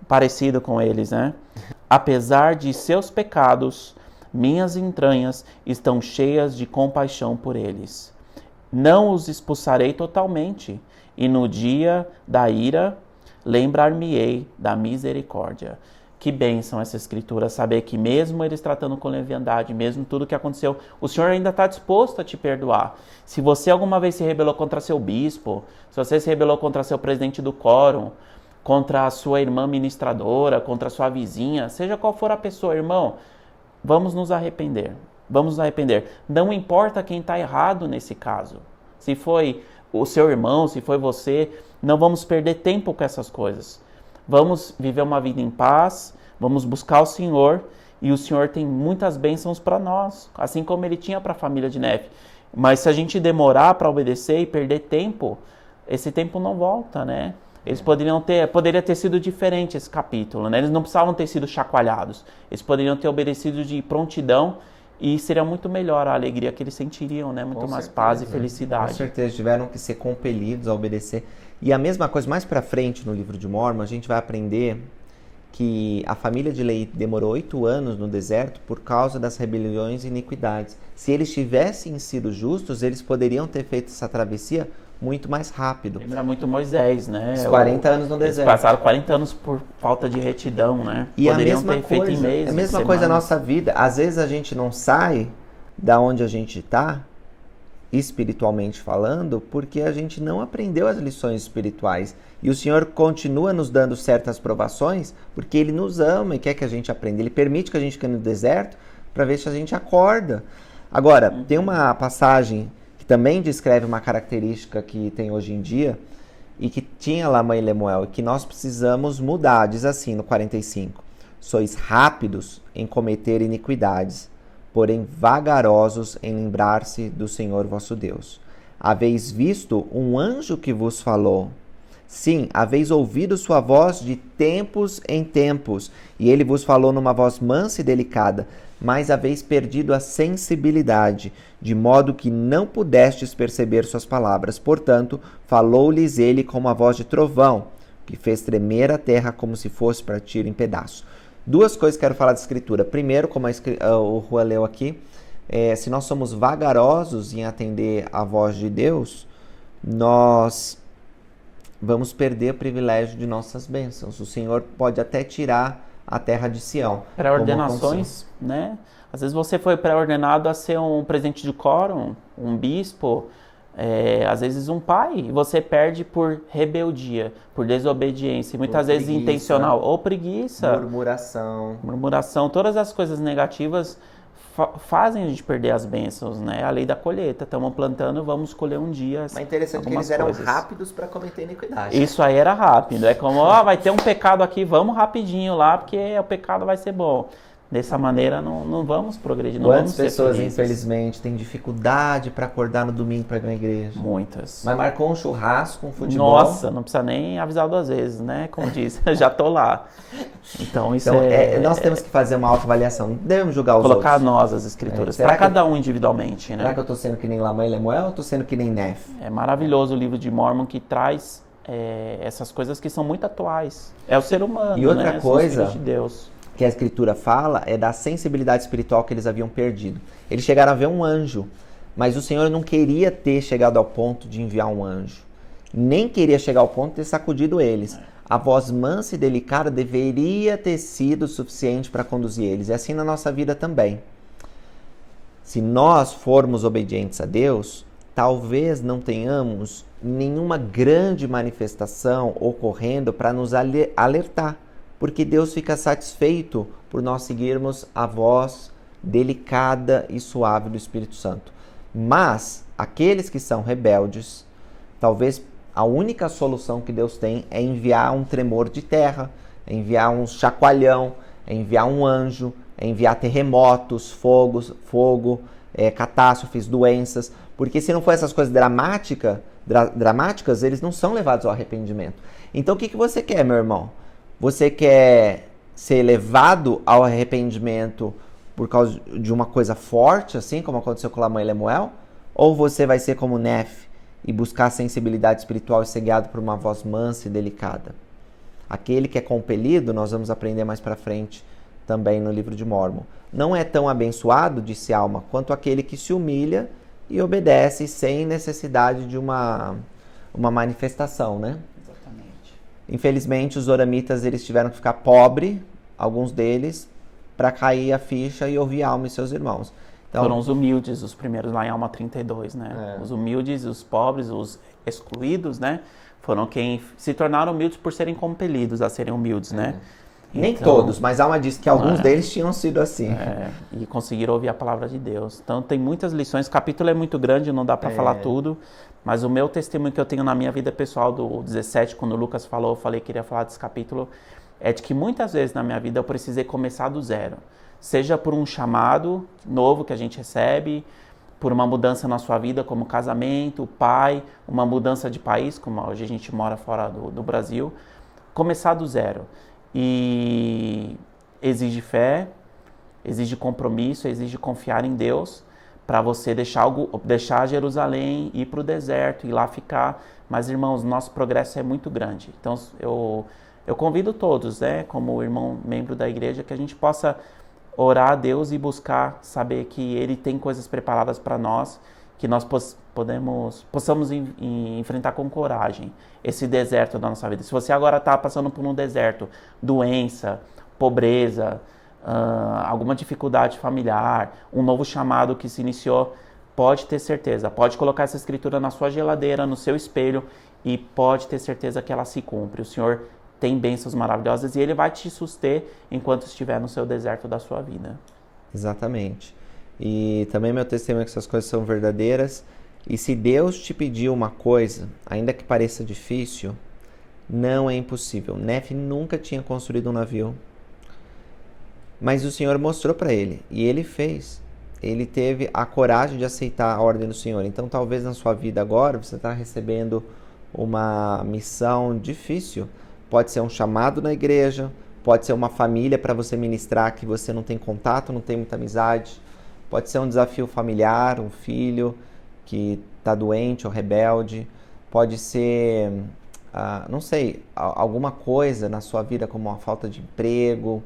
Parecido com eles, né? Apesar de seus pecados, minhas entranhas estão cheias de compaixão por eles. Não os expulsarei totalmente, e no dia da ira, lembrar-me-ei da misericórdia. Que bênção essa escritura, saber que mesmo eles tratando com leviandade, mesmo tudo que aconteceu, o Senhor ainda está disposto a te perdoar. Se você alguma vez se rebelou contra seu bispo, se você se rebelou contra seu presidente do quórum, contra a sua irmã ministradora, contra a sua vizinha, seja qual for a pessoa, irmão, vamos nos arrepender. Vamos nos arrepender. Não importa quem está errado nesse caso. Se foi o seu irmão, se foi você, não vamos perder tempo com essas coisas. Vamos viver uma vida em paz, vamos buscar o Senhor, e o Senhor tem muitas bênçãos para nós, assim como Ele tinha para a família de Nef. Mas se a gente demorar para obedecer e perder tempo, esse tempo não volta, né? Eles poderia ter sido diferente esse capítulo, né? Eles não precisavam ter sido chacoalhados. Eles poderiam ter obedecido de prontidão e seria muito melhor a alegria que eles sentiriam, né? Muito mais paz e felicidade. Com certeza, tiveram que ser compelidos a obedecer. E a mesma coisa, mais pra frente no livro de Mórmon, a gente vai aprender que a família de Leí demorou 8 anos no deserto por causa das rebeliões e iniquidades. Se eles tivessem sido justos, eles poderiam ter feito essa travessia muito mais rápido. Lembra muito Moisés, né? Os 40 anos no deserto. Eles passaram 40 anos por falta de retidão, né? E poderiam a mesma ter coisa, feito em meses, a mesma coisa na nossa vida. Às vezes a gente não sai da onde a gente está, espiritualmente falando, porque a gente não aprendeu as lições espirituais. E o Senhor continua nos dando certas provações, porque Ele nos ama e quer que a gente aprenda. Ele permite que a gente fique no deserto para ver se a gente acorda. Agora, tem uma passagem que também descreve uma característica que tem hoje em dia e que tinha lá mãe Lemuel, e que nós precisamos mudar. Diz assim no 45: sois rápidos em cometer iniquidades, porém vagarosos em lembrar-se do Senhor vosso Deus. Haveis visto um anjo que vos falou? Sim, haveis ouvido sua voz de tempos em tempos, e ele vos falou numa voz mansa e delicada, mas haveis perdido a sensibilidade, de modo que não pudestes perceber suas palavras. Portanto, falou-lhes ele com uma voz de trovão, que fez tremer a terra como se fosse partir em pedaços. Duas coisas que quero falar da Escritura. Primeiro, como o Juan leu aqui, se nós somos vagarosos em atender a voz de Deus, nós vamos perder o privilégio de nossas bênçãos. O Senhor pode até tirar a terra de Sião. Pré-ordenações, né? Às vezes você foi pré-ordenado a ser um presidente de quórum, um bispo, às vezes um pai, e você perde por rebeldia, por desobediência, muitas vezes preguiça, intencional, ou preguiça, murmuração, todas as coisas negativas fazem a gente perder as bênçãos, né? A lei da colheita, estamos plantando, vamos colher um dia. Mas interessante que eles eram rápidos para cometer iniquidade. Isso aí era rápido, é como, vai ter um pecado aqui, vamos rapidinho lá, porque o pecado vai ser bom. Dessa maneira, não vamos progredir, não Quantas vamos ser pessoas, felizes. Infelizmente, têm dificuldade para acordar no domingo para ir na igreja? Muitas. Mas marcou um churrasco, um futebol. Nossa, não precisa nem avisar 2 vezes, né? Como diz, já tô lá. Então, nós temos que fazer uma autoavaliação. Não devemos julgar os colocar outros. nós as escrituras, Será para cada um individualmente, né? Será que eu estou sendo que nem Lamã e Lemuel ou estou sendo que nem Nef? É maravilhoso o livro de Mórmon que traz essas coisas que são muito atuais. É o ser humano, e outra né? coisa, São os filhos de Deus. que a Escritura fala é da sensibilidade espiritual que eles haviam perdido. Eles chegaram a ver um anjo, mas o Senhor não queria ter chegado ao ponto de enviar um anjo. Nem queria chegar ao ponto de ter sacudido eles. A voz mansa e delicada deveria ter sido suficiente para conduzir eles. E assim na nossa vida também. Se nós formos obedientes a Deus, talvez não tenhamos nenhuma grande manifestação ocorrendo para nos alertar, porque Deus fica satisfeito por nós seguirmos a voz delicada e suave do Espírito Santo. Mas aqueles que são rebeldes, talvez a única solução que Deus tem é enviar um tremor de terra, é enviar um chacoalhão, é enviar um anjo, é enviar terremotos, fogo, catástrofes, doenças, porque se não for essas coisas dramáticas, eles não são levados ao arrependimento. Então o que você quer, meu irmão? Você quer ser levado ao arrependimento por causa de uma coisa forte, assim como aconteceu com a mãe Lemuel? Ou você vai ser como Nef e buscar a sensibilidade espiritual e ser guiado por uma voz mansa e delicada? Aquele que é compelido, nós vamos aprender mais para frente também no livro de Mórmon, não é tão abençoado, disse Alma, quanto aquele que se humilha e obedece sem necessidade de uma manifestação, né? Exatamente. Infelizmente, os oramitas eles tiveram que ficar pobres, alguns deles, para cair a ficha e ouvir Alma e seus irmãos. Então, foram os humildes, os primeiros lá em Alma 32, né? Os humildes, os pobres, os excluídos, né? Foram quem se tornaram humildes por serem compelidos a serem humildes, né? Nem todos, mas Alma diz que alguns deles tinham sido assim. E conseguiram ouvir a palavra de Deus. Então tem muitas lições, o capítulo é muito grande, não dá para falar tudo, mas o meu testemunho que eu tenho na minha vida pessoal do 17, quando o Lucas falou, eu falei que queria falar desse capítulo, é de que muitas vezes na minha vida eu precisei começar do zero. Seja por um chamado novo que a gente recebe, por uma mudança na sua vida, como casamento, pai, uma mudança de país, como hoje a gente mora fora do Brasil, começar do zero. E exige fé, exige compromisso, exige confiar em Deus para você deixar Jerusalém, ir para o deserto, ir lá ficar. Mas, irmãos, nosso progresso é muito grande. Então, eu convido todos, né, como irmão, membro da igreja, que a gente possa orar a Deus e buscar saber que Ele tem coisas preparadas para nós, que nós possamos enfrentar com coragem esse deserto da nossa vida. Se você agora está passando por um deserto, doença, pobreza, alguma dificuldade familiar, um novo chamado que se iniciou, pode ter certeza, pode colocar essa escritura na sua geladeira, no seu espelho, e pode ter certeza que ela se cumpre. O Senhor tem bênçãos maravilhosas e Ele vai te suster enquanto estiver no seu deserto da sua vida. Exatamente. E também meu testemunho é que essas coisas são verdadeiras. E se Deus te pediu uma coisa, ainda que pareça difícil, não é impossível. Nef nunca tinha construído um navio, mas o Senhor mostrou para ele e ele fez. Ele teve a coragem de aceitar a ordem do Senhor. Então talvez na sua vida agora você está recebendo uma missão difícil. Pode ser um chamado na igreja, pode ser uma família para você ministrar que você não tem contato, não tem muita amizade. Pode ser um desafio familiar, um filho que está doente ou rebelde. Pode ser, não sei, alguma coisa na sua vida como uma falta de emprego,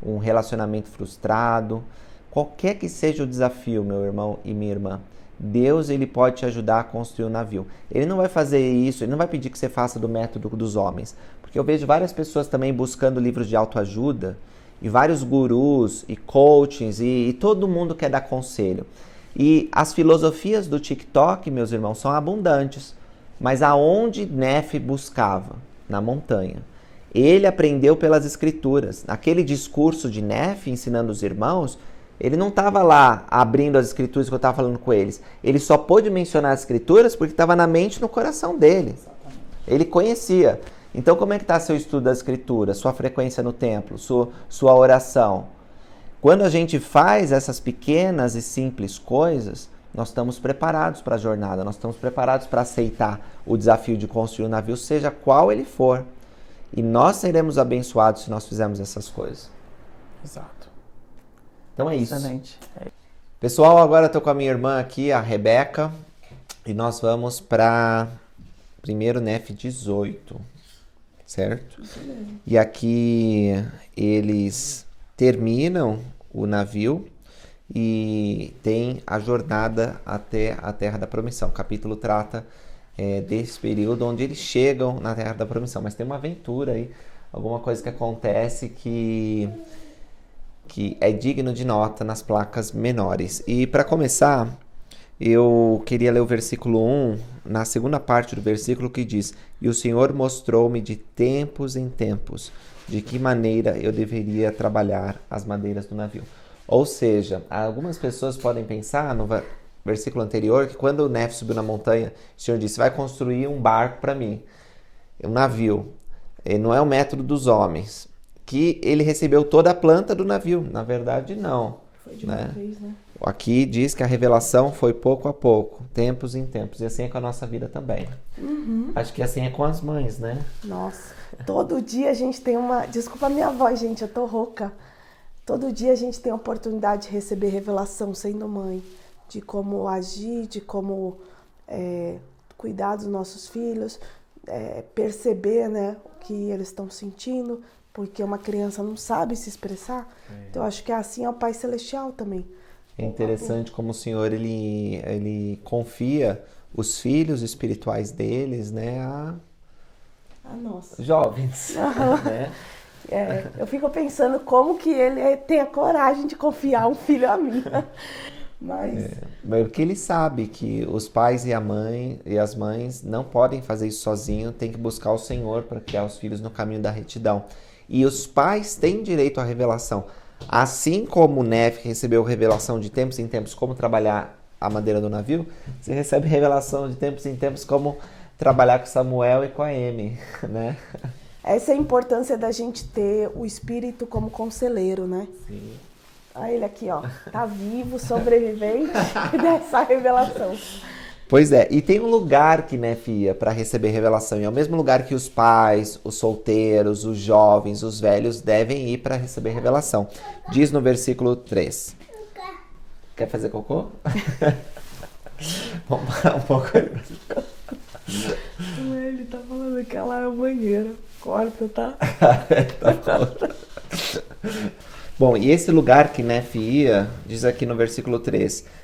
um relacionamento frustrado. Qualquer que seja o desafio, meu irmão e minha irmã, Deus ele pode te ajudar a construir um navio. Ele não vai fazer isso, ele não vai pedir que você faça do método dos homens. Porque eu vejo várias pessoas também buscando livros de autoajuda, e vários gurus e coachings, e todo mundo quer dar conselho. E as filosofias do TikTok, meus irmãos, são abundantes. Mas aonde Nef buscava? Na montanha. Ele aprendeu pelas escrituras. Aquele discurso de Nef ensinando os irmãos, ele não estava lá abrindo as escrituras que eu estava falando com eles. Ele só pôde mencionar as escrituras porque estava na mente e no coração dele. Ele conhecia. Então, como é que está seu estudo das escrituras, sua frequência no templo, sua oração? Quando a gente faz essas pequenas e simples coisas, nós estamos preparados para a jornada, nós estamos preparados para aceitar o desafio de construir um navio, seja qual ele for. E nós seremos abençoados se nós fizermos essas coisas. Exato. Então é isso. Excelente. Pessoal, agora eu estou com a minha irmã aqui, a Rebeca, e nós vamos para 1 Nef 18. Certo? E aqui eles terminam o navio e tem a jornada até a Terra da Promissão. O capítulo trata desse período onde eles chegam na Terra da Promissão, mas tem uma aventura aí, alguma coisa que acontece que é digno de nota nas placas menores. E para começar, eu queria ler o versículo 1, na segunda parte do versículo, que diz: "E o Senhor mostrou-me de tempos em tempos de que maneira eu deveria trabalhar as madeiras do navio." Ou seja, algumas pessoas podem pensar no versículo anterior que quando o Nefe subiu na montanha, o Senhor disse: "Vai construir um barco para mim, um navio." Não é o método dos homens, que ele recebeu toda a planta do navio. Na verdade, não. Foi de uma vez, né? Aqui diz que a revelação foi pouco a pouco, tempos em tempos. E assim é com a nossa vida também. Acho que assim é com as mães, né? Nossa, todo dia a gente tem uma... Desculpa a minha voz, gente, eu tô rouca. Todo dia a gente tem a oportunidade de receber revelação sendo mãe. De como agir, de como cuidar dos nossos filhos, perceber, né, o que eles estão sentindo, porque uma criança não sabe se expressar. Então, eu acho que assim é o Pai Celestial também. É interessante como o Senhor, ele confia os filhos espirituais deles, né, a nossa. jovens. Né? Eu fico pensando como que ele tem a coragem de confiar um filho a mim. Mas Porque ele sabe que os pais e as mães não podem fazer isso sozinhos, tem que buscar o Senhor para criar os filhos no caminho da retidão. E os pais têm direito à revelação. Assim como o Nefe recebeu revelação de tempos em tempos como trabalhar a madeira do navio, você recebe revelação de tempos em tempos como trabalhar com Samuel e com a Amy, né? Essa é a importância da gente ter o Espírito como conselheiro, né? Sim. Olha ele aqui, ó. Tá vivo, sobrevivente dessa revelação. Pois é, e tem um lugar que Nefe ia para receber revelação, e é o mesmo lugar que os pais, os solteiros, os jovens, os velhos devem ir para receber revelação. Diz no versículo 3. Quer fazer cocô? Vamos parar um pouco aí. Ele tá falando que ela é o banheiro. Corta, tá? Tá bom. Bom, e esse lugar que Nefe ia, diz aqui no versículo 3...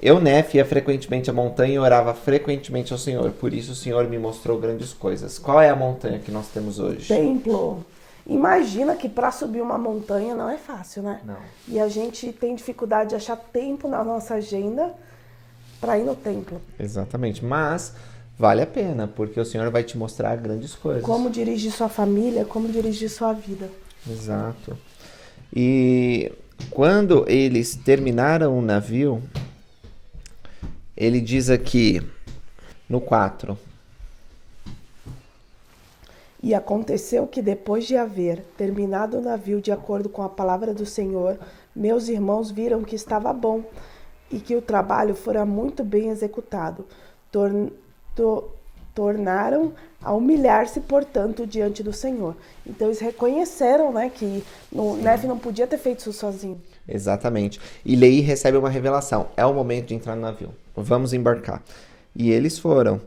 Eu, Nefe, ia frequentemente à montanha e orava frequentemente ao Senhor. Por isso o Senhor me mostrou grandes coisas. Qual é a montanha que nós temos hoje? Templo. Imagina que para subir uma montanha não é fácil, né? Não. E a gente tem dificuldade de achar tempo na nossa agenda para ir no templo. Exatamente. Mas vale a pena, porque o Senhor vai te mostrar grandes coisas. Como dirigir sua família, como dirigir sua vida. Exato. E quando eles terminaram o navio, ele diz aqui no 4. E aconteceu que depois de haver terminado o navio de acordo com a palavra do Senhor, meus irmãos viram que estava bom e que o trabalho fora muito bem executado. Tornaram a humilhar-se, portanto, diante do Senhor. Então eles reconheceram, né, que Nefe não podia ter feito isso sozinho. Exatamente. E Leí recebe uma revelação. É o momento de entrar no navio. Vamos embarcar. E eles foram.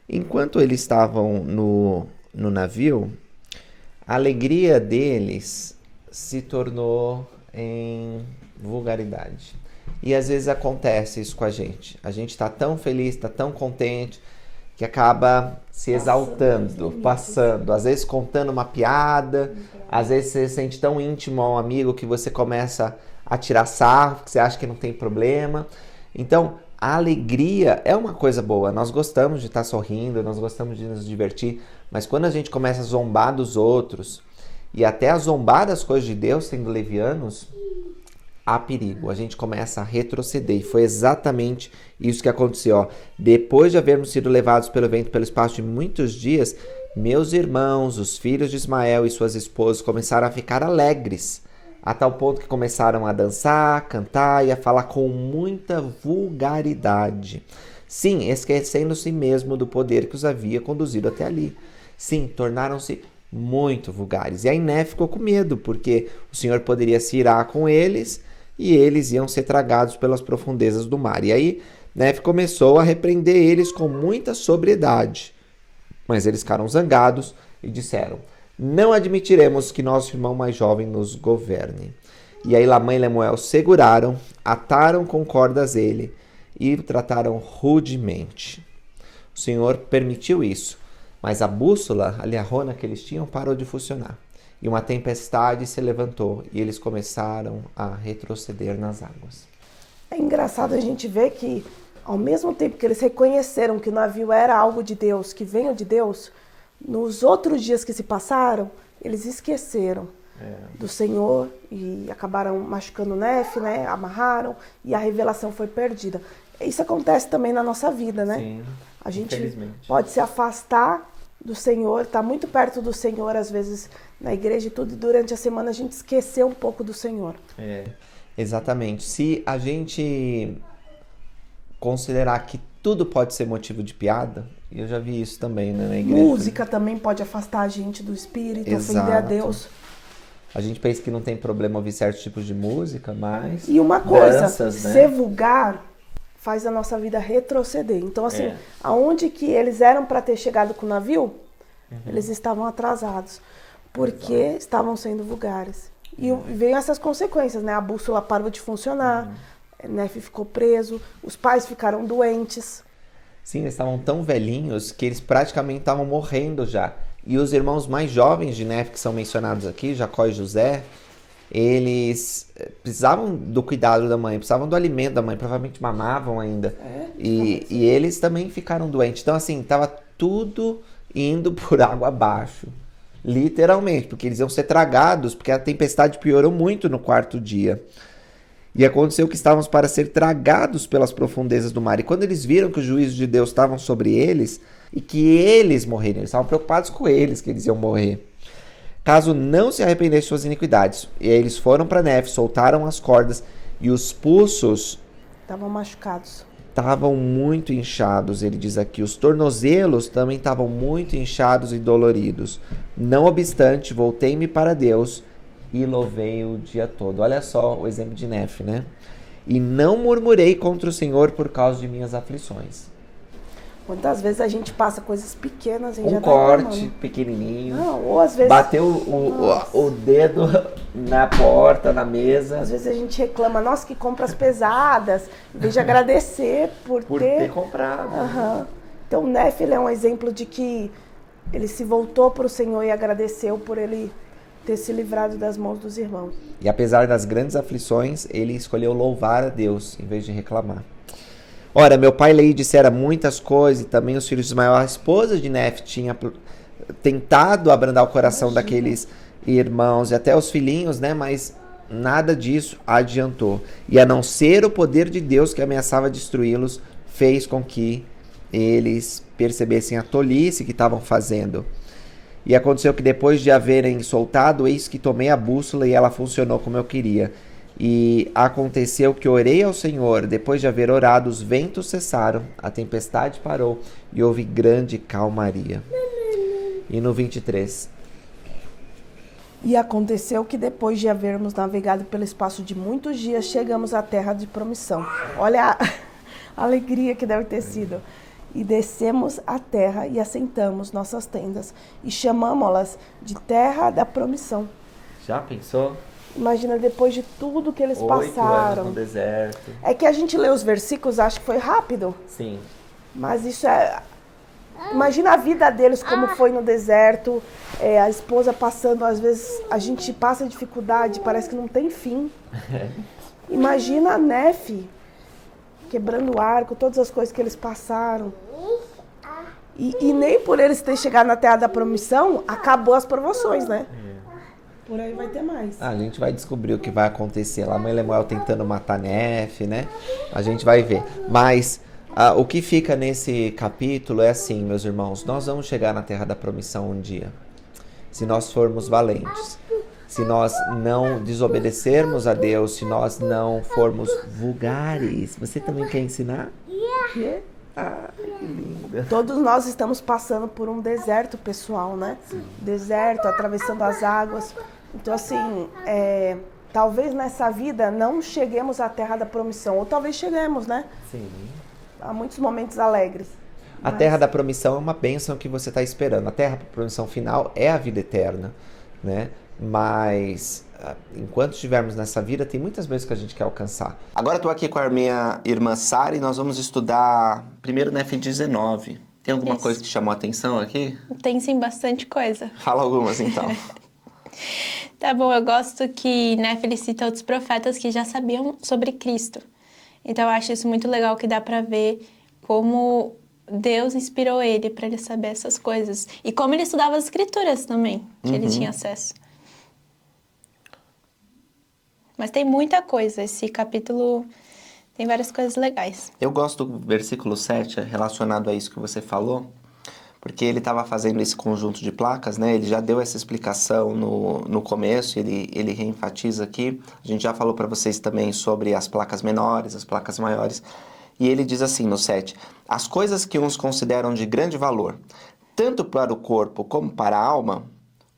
Enquanto eles estavam no navio, a alegria deles se tornou em vulgaridade. E às vezes acontece isso com a gente. A gente está tão feliz, está tão contente, que acaba se exaltando, passando. Às vezes contando uma piada, às vezes você se sente tão íntimo a um amigo que você começa a tirar sarro, que você acha que não tem problema. Então, a alegria é uma coisa boa. Nós gostamos de estar sorrindo, nós gostamos de nos divertir, mas quando a gente começa a zombar dos outros e até a zombar das coisas de Deus, sendo levianos, há perigo. A gente começa a retroceder. E foi exatamente isso que aconteceu. Ó. Depois de havermos sido levados pelo vento pelo espaço de muitos dias, meus irmãos, os filhos de Ismael e suas esposas começaram a ficar alegres, a tal ponto que começaram a dançar, cantar e a falar com muita vulgaridade. Sim, esquecendo-se mesmo do poder que os havia conduzido até ali. Sim, tornaram-se muito vulgares. E aí Nefe ficou com medo, porque o Senhor poderia se irar com eles e eles iam ser tragados pelas profundezas do mar. E aí Nefe começou a repreender eles com muita sobriedade. Mas eles ficaram zangados e disseram: não admitiremos que nosso irmão mais jovem nos governe. E aí Lamã e Lemuel seguraram, ataram com cordas ele e o trataram rudemente. O Senhor permitiu isso, mas a bússola, a liarrona que eles tinham, parou de funcionar. E uma tempestade se levantou e eles começaram a retroceder nas águas. É engraçado a gente ver que, ao mesmo tempo que eles reconheceram que o navio era algo de Deus, que veio de Deus, nos outros dias que se passaram, eles esqueceram do Senhor e acabaram machucando Nefe, né? Amarraram e a revelação foi perdida. Isso acontece também na nossa vida, né? Sim, a gente infelizmente. pode se afastar do Senhor, estar muito perto do Senhor, às vezes na igreja e tudo, e durante a semana a gente esquecer um pouco do Senhor. Exatamente. Se a gente considerar que tudo pode ser motivo de piada, eu já vi isso também, né, na igreja. Música também pode afastar a gente do Espírito, ofender a Deus. A gente pensa que não tem problema ouvir certos tipos de música, mas... E uma coisa, danças, né? ser vulgar faz a nossa vida retroceder. Então, assim, aonde que eles eram para ter chegado com o navio, eles estavam atrasados, porque estavam sendo vulgares. E veio essas consequências, né? A bússola parou de funcionar, Nefe ficou preso, os pais ficaram doentes. Sim, eles estavam tão velhinhos que eles praticamente estavam morrendo já. E os irmãos mais jovens de Nefe, que são mencionados aqui, Jacó e José, eles precisavam do cuidado da mãe, precisavam do alimento da mãe, provavelmente mamavam ainda. E eles também ficaram doentes. Então, assim, estava tudo indo por água abaixo. Literalmente, porque eles iam ser tragados, porque a tempestade piorou muito no quarto dia. E aconteceu que estávamos para ser tragados pelas profundezas do mar. E quando eles viram que os juízos de Deus estavam sobre eles e que eles morreriam, eles estavam preocupados com eles, que eles iam morrer. Caso não se arrependessem de suas iniquidades. E aí eles foram para Nefe, soltaram as cordas e os pulsos Estavam machucados. estavam muito inchados, ele diz aqui. Os tornozelos também estavam muito inchados e doloridos. Não obstante, voltei-me para Deus e louvei o dia todo. Olha só o exemplo de Nefe, né? E não murmurei contra o Senhor por causa de minhas aflições. Muitas vezes a gente passa coisas pequenas e já tá Corte reclamando. pequenininho. Não, ou às vezes... Bateu o dedo na porta, na mesa. Às vezes a gente reclama, nossa, que compras pesadas, em vez de agradecer por ter comprado. Então o Nefe, ele é um exemplo de que ele se voltou para o Senhor e agradeceu por ele ter se livrado das mãos dos irmãos. E apesar das grandes aflições, ele escolheu louvar a Deus em vez de reclamar. Ora, meu pai Lei dissera muitas coisas, e também os filhos de Ismael, a esposa de Nefe, tinha tentado abrandar o coração daqueles irmãos e até os filhinhos, né? Mas nada disso adiantou. E a não ser o poder de Deus que ameaçava destruí-los, fez com que eles percebessem a tolice que estavam fazendo. E aconteceu que depois de haverem soltado, eis que tomei a bússola e ela funcionou como eu queria. E aconteceu que orei ao Senhor, depois de haver orado, os ventos cessaram, a tempestade parou e houve grande calmaria. E no 23. E aconteceu que depois de havermos navegado pelo espaço de muitos dias, chegamos à terra de promissão. Olha a alegria que deve ter sido. E descemos a terra e assentamos nossas tendas e chamamos-las de terra da promissão. Já pensou? Imagina, depois de tudo que eles 8 passaram. anos no deserto. É que a gente lê os versículos, acha que foi rápido. Sim. Mas isso é... Imagina a vida deles, como foi no deserto. A esposa passando, às vezes a gente passa dificuldade, parece que não tem fim. Imagina a Nefe quebrando o arco, todas as coisas que eles passaram. E nem por eles terem chegado na terra da promissão, acabou as provações, né? Por aí vai ter mais. A gente vai descobrir o que vai acontecer lá. Mãe Lemuel tentando matar Nefe, né? A gente vai ver. Mas o que fica nesse capítulo é assim, meus irmãos. Nós vamos chegar na terra da promissão um dia. Se nós formos valentes. Se nós não desobedecermos a Deus. Se nós não formos vulgares. Você também quer ensinar? Que? Que linda. Todos nós estamos passando por um deserto, pessoal, né? Deserto, atravessando as águas. Então, assim, talvez nessa vida não cheguemos à terra da promissão. Ou talvez cheguemos, né? Sim. Há muitos momentos alegres. A terra da promissão é uma bênção que você está esperando. A terra da promissão final é a vida eterna, né? Mas enquanto estivermos nessa vida, tem muitas vezes que a gente quer alcançar. Agora eu tô aqui com a minha irmã Sara e nós vamos estudar primeiro Nef 19. Tem alguma Isso. coisa que chamou a atenção aqui? Tem sim bastante coisa. Fala algumas então. Tá bom, eu gosto que Nef cita outros profetas que já sabiam sobre Cristo. Então eu acho isso muito legal, que dá pra ver como Deus inspirou ele para ele saber essas coisas. E como ele estudava as escrituras também, que ele tinha acesso. Mas tem muita coisa, esse capítulo tem várias coisas legais. Eu gosto do versículo 7 relacionado a isso que você falou, porque ele estava fazendo esse conjunto de placas, né? Ele já deu essa explicação no começo, ele reenfatiza aqui. A gente já falou para vocês também sobre as placas menores, as placas maiores. E ele diz assim no 7, as coisas que uns consideram de grande valor, tanto para o corpo como para a alma,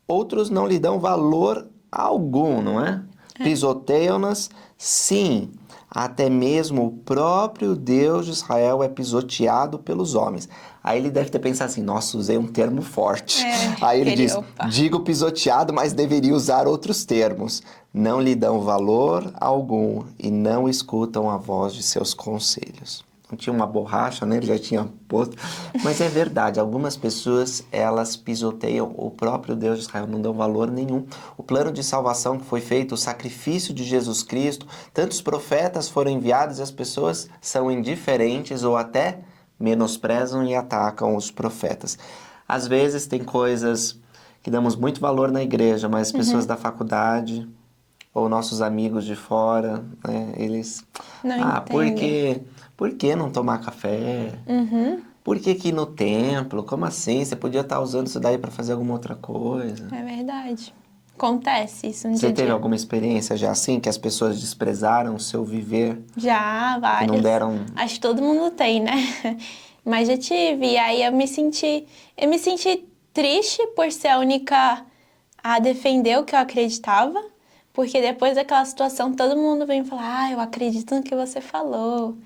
outros não lhe dão valor algum, não é? Pisoteiam-nas, sim, até mesmo o próprio Deus de Israel é pisoteado pelos homens. Aí ele deve ter pensado assim, nossa, usei um termo forte. Aí ele diz, digo pisoteado, mas deveria usar outros termos. Não lhe dão valor algum e não escutam a voz de seus conselhos. Não tinha uma borracha, né? Ele já tinha posto. Mas é verdade, algumas pessoas, elas pisoteiam o próprio Deus de Israel, não dão valor nenhum. O plano de salvação que foi feito, o sacrifício de Jesus Cristo, tantos profetas foram enviados e as pessoas são indiferentes ou até menosprezam e atacam os profetas. Às vezes tem coisas que damos muito valor na igreja, mas as pessoas da faculdade ou nossos amigos de fora, né, eles... Não entendem. Por que não tomar café? Por que ir no templo? Como assim? Você podia estar usando isso daí para fazer alguma outra coisa. É verdade. Acontece isso no dia Você a teve dia. alguma experiência já assim, que as pessoas desprezaram o seu viver? Já, várias. Não deram... Acho que todo mundo tem, né? Mas já tive. E aí eu me senti triste por ser a única a defender o que eu acreditava. Porque depois daquela situação, todo mundo vem falar, eu acredito no que você falou.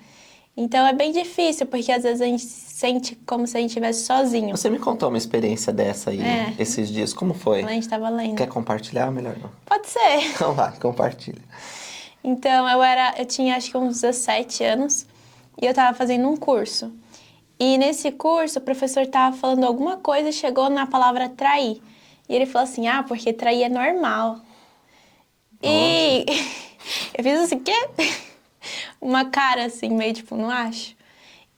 Então é bem difícil, porque às vezes a gente se sente como se a gente estivesse sozinho. Você me contou uma experiência dessa aí, esses dias. Como foi? Quando a gente tava lendo. Quer compartilhar? Melhor não. Pode ser. Então vai, compartilha. Então, eu tinha acho que uns 17 anos e eu tava fazendo um curso. E nesse curso, o professor tava falando alguma coisa e chegou na palavra trair. E ele falou assim, porque trair é normal. E eu fiz assim, quê? Uma cara assim, meio tipo, não acho.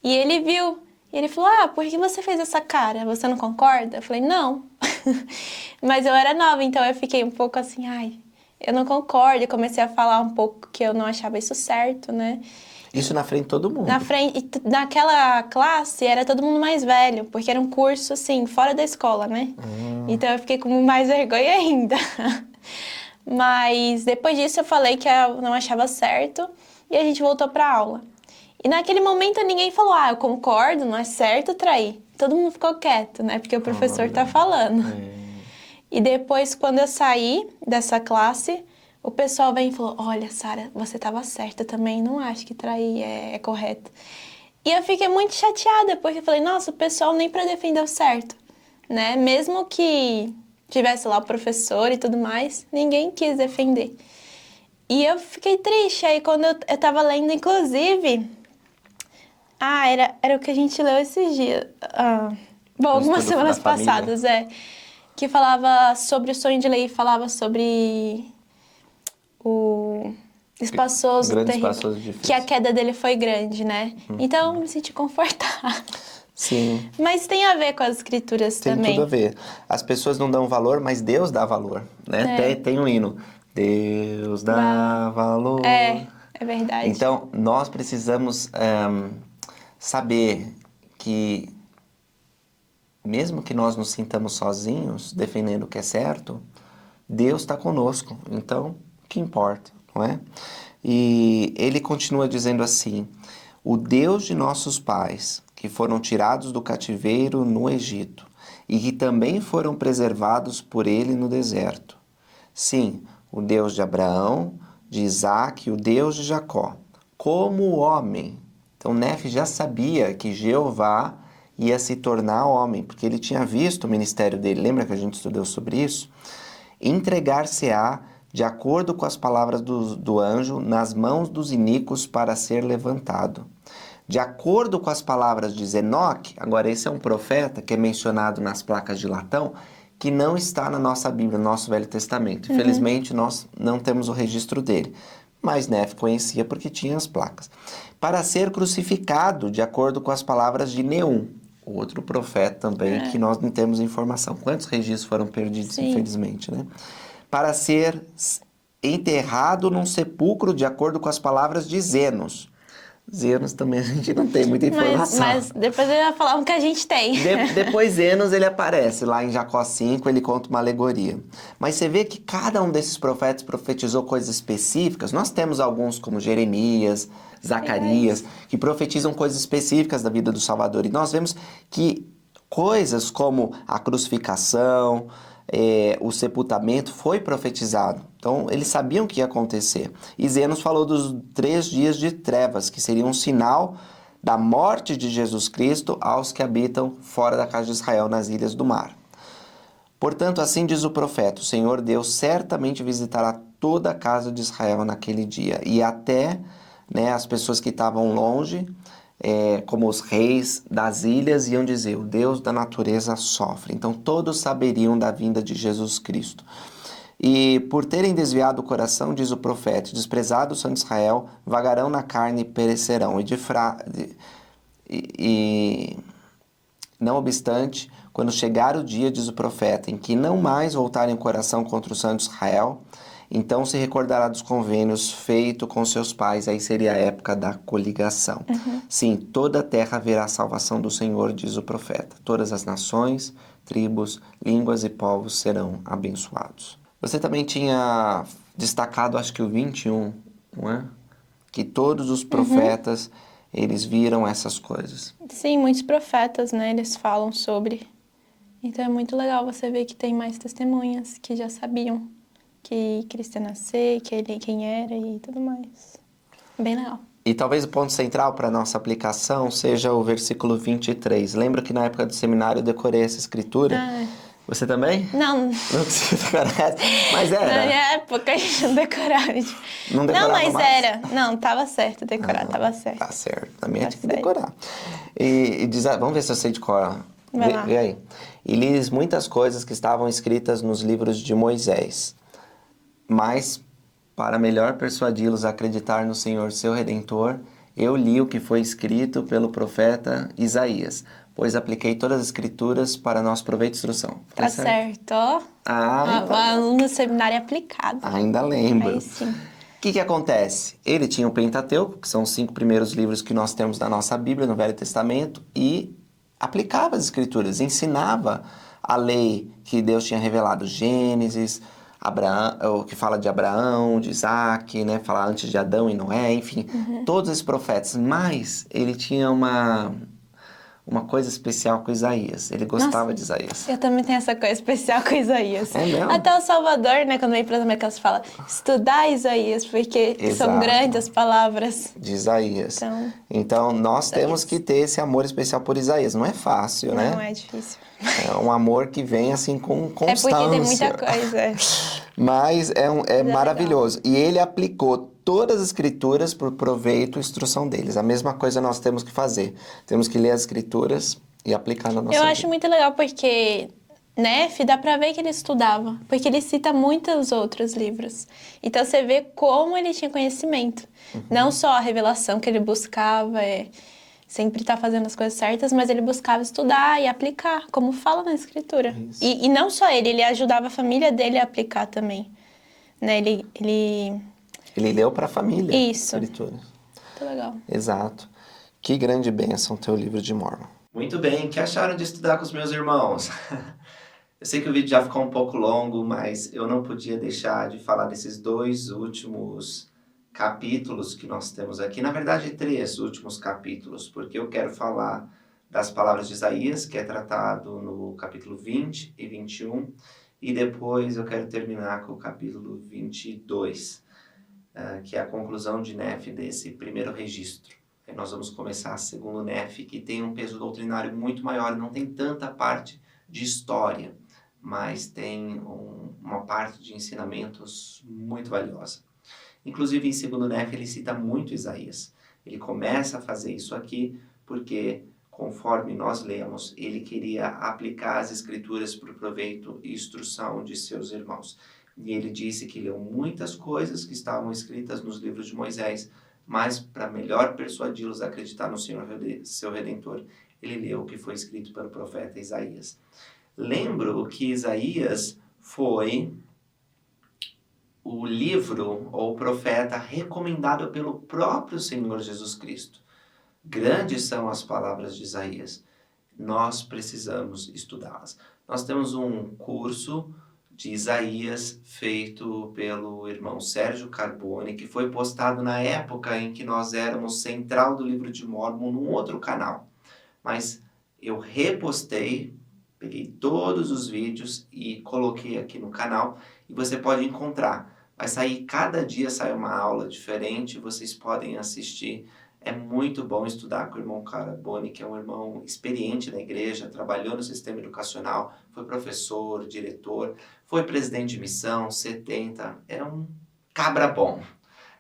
E ele viu. E ele falou, por que você fez essa cara? Você não concorda? Eu falei, não. Mas eu era nova, então eu fiquei um pouco assim, eu não concordo. E comecei a falar um pouco que eu não achava isso certo, né? Isso na frente de todo mundo. Na frente, e naquela classe era todo mundo mais velho, porque era um curso, assim, fora da escola, né? Então eu fiquei com mais vergonha ainda. Mas depois disso eu falei que eu não achava certo e a gente voltou pra aula. E naquele momento ninguém falou, eu concordo, não é certo trair. Todo mundo ficou quieto, né? Porque o professor tá falando. E depois, quando eu saí dessa classe, o pessoal veio e falou, olha, Sara, você tava certa também, não acho que trair é correto. E eu fiquei muito chateada, porque eu falei, nossa, o pessoal nem pra defender o certo, né? Mesmo que tivesse lá o professor e tudo mais, ninguém quis defender. E eu fiquei triste. Aí quando eu tava lendo, inclusive... era o que a gente leu esses dias. Algumas semanas passadas, que falava sobre o sonho de Leí, falava sobre o espaçoso, terrível, que a queda dele foi grande, né? Então eu me senti confortável. Sim. Mas tem a ver com as escrituras também. Tem tudo a ver. As pessoas não dão valor, mas Deus dá valor, né? Tem um hino. Deus dá valor. É verdade. Então, nós precisamos saber que, mesmo que nós nos sintamos sozinhos, defendendo o que é certo, Deus está conosco. Então, o que importa, não é? E ele continua dizendo assim, o Deus de nossos pais, que foram tirados do cativeiro no Egito, e que também foram preservados por ele no deserto. Sim, o Deus de Abraão, de Isaac, o Deus de Jacó, como homem. Então Nef já sabia que Jeová ia se tornar homem, porque ele tinha visto o ministério dele. Lembra que a gente estudou sobre isso? entregar-se-á de acordo com as palavras do anjo nas mãos dos iníquos para ser levantado. De acordo com as palavras de Enoque, agora esse é um profeta que é mencionado nas placas de latão, que não está na nossa Bíblia, no nosso Velho Testamento. Infelizmente, nós não temos o registro dele. Mas Nefe conhecia porque tinha as placas. Para ser crucificado, de acordo com as palavras de Neum, outro profeta também, que nós não temos informação. Quantos registros foram perdidos, infelizmente, né? Para ser enterrado num sepulcro, de acordo com as palavras de Zenos. Zenos também a gente não tem muita informação. Mas depois ele vai falar o que a gente tem. Depois Zenos ele aparece, lá em Jacó 5 ele conta uma alegoria. Mas você vê que cada um desses profetas profetizou coisas específicas. Nós temos alguns como Jeremias, Zacarias, que profetizam coisas específicas da vida do Salvador. E nós vemos que coisas como a crucificação, o sepultamento foi profetizado. Então, eles sabiam que ia acontecer. E Zenos falou dos 3 dias de trevas, que seriam um sinal da morte de Jesus Cristo aos que habitam fora da casa de Israel, nas ilhas do mar. Portanto, assim diz o profeta, o Senhor Deus certamente visitará toda a casa de Israel naquele dia, e até as pessoas que estavam longe, como os reis das ilhas, iam dizer, o Deus da natureza sofre. Então todos saberiam da vinda de Jesus Cristo. E por terem desviado o coração, diz o profeta, desprezado o santo de Israel, vagarão na carne e perecerão. Não obstante, quando chegar o dia, diz o profeta, em que não mais voltarem o coração contra o santo de Israel, então se recordará dos convênios feitos com seus pais. Aí seria a época da coligação. Sim, toda a terra verá a salvação do Senhor, diz o profeta. Todas as nações, tribos, línguas e povos serão abençoados. Você também tinha destacado, acho que o 21, não é? Que todos os profetas, eles viram essas coisas. Sim, muitos profetas, né? Eles falam sobre. Então é muito legal você ver que tem mais testemunhas que já sabiam que Cristo ia nascer, quem era e tudo mais. Bem legal. E talvez o ponto central para a nossa aplicação seja o versículo 23. Lembra que na época do seminário eu decorei essa escritura? Você também? Não. Não conseguiu decorar essa? Mas era. Na minha época a gente não decorava. Não decorava mas mais? era. Não, tava certo decorar, tava certo. Tá certo. Também tinha que decorar. E diz, vamos ver se eu sei decorar. Vê aí. E liz muitas coisas que estavam escritas nos livros de Moisés. Mas, para melhor persuadi-los a acreditar no Senhor seu Redentor, eu li o que foi escrito pelo profeta Isaías, pois apliquei todas as escrituras para nosso proveito e instrução. Tá certo, ó. O aluno do seminário aplicado. Ainda lembro. Aí sim. O que acontece? Ele tinha o Pentateuco, que são os 5 primeiros livros que nós temos da nossa Bíblia, no Velho Testamento, e aplicava as escrituras, ensinava a lei que Deus tinha revelado, Gênesis, Abraão, que fala de Abraão, de Isaac, né? Fala antes de Adão e Noé, enfim, todos esses profetas. Mas ele tinha uma coisa especial com Isaías. Ele gostava de Isaías. Eu também tenho essa coisa especial com Isaías. É mesmo? Até o Salvador, né, quando vem para as Américas, fala estudar Isaías, porque são grandes as palavras. De Isaías. Então nós temos que ter esse amor especial por Isaías. Não é fácil, né? Não é difícil. É um amor que vem assim com constância. É porque tem muita coisa. Mas é maravilhoso. Legal. E ele aplicou todas as escrituras por proveito e instrução deles. A mesma coisa nós temos que fazer. Temos que ler as escrituras e aplicar na nossa vida. Eu acho muito legal porque Nefe, dá pra ver que ele estudava. Porque ele cita muitos outros livros. Então você vê como ele tinha conhecimento. Não só a revelação que ele buscava, sempre tá fazendo as coisas certas, mas ele buscava estudar e aplicar, como fala na escritura. E não só ele ajudava a família dele a aplicar também. Né? Ele leu para a família. Isso. Escritura. Muito legal. Exato. Que grande bênção teu livro de Mórmon. Muito bem. O que acharam de estudar com os meus irmãos? Eu sei que o vídeo já ficou um pouco longo, mas eu não podia deixar de falar desses 2 últimos capítulos que nós temos aqui. Na verdade, 3 últimos capítulos, porque eu quero falar das palavras de Isaías, que é tratado no capítulo 20 e 21, e depois eu quero terminar com o capítulo 22, que é a conclusão de Nefe desse primeiro registro. Aí nós vamos começar segundo Nefe, que tem um peso doutrinário muito maior, não tem tanta parte de história, mas tem uma parte de ensinamentos muito valiosa. Inclusive, em 2 Nef, ele cita muito Isaías. Ele começa a fazer isso aqui porque, conforme nós lemos, ele queria aplicar as escrituras para o proveito e instrução de seus irmãos. E ele disse que leu muitas coisas que estavam escritas nos livros de Moisés, mas para melhor persuadi-los a acreditar no Senhor, seu Redentor, ele leu o que foi escrito pelo profeta Isaías. Lembro que Isaías foi o livro ou profeta recomendado pelo próprio Senhor Jesus Cristo. Grandes são as palavras de Isaías. Nós precisamos estudá-las. Nós temos um curso de Isaías feito pelo irmão Sérgio Carbone, que foi postado na época em que nós éramos central do Livro de Mórmon num outro canal. Mas eu repostei, peguei todos os vídeos e coloquei aqui no canal e você pode encontrar. Vai sair, cada dia sai uma aula diferente, vocês podem assistir. É muito bom estudar com o irmão Carbone, que é um irmão experiente na igreja, trabalhou no sistema educacional, foi professor, diretor, foi presidente de missão, 70, é um cabra bom,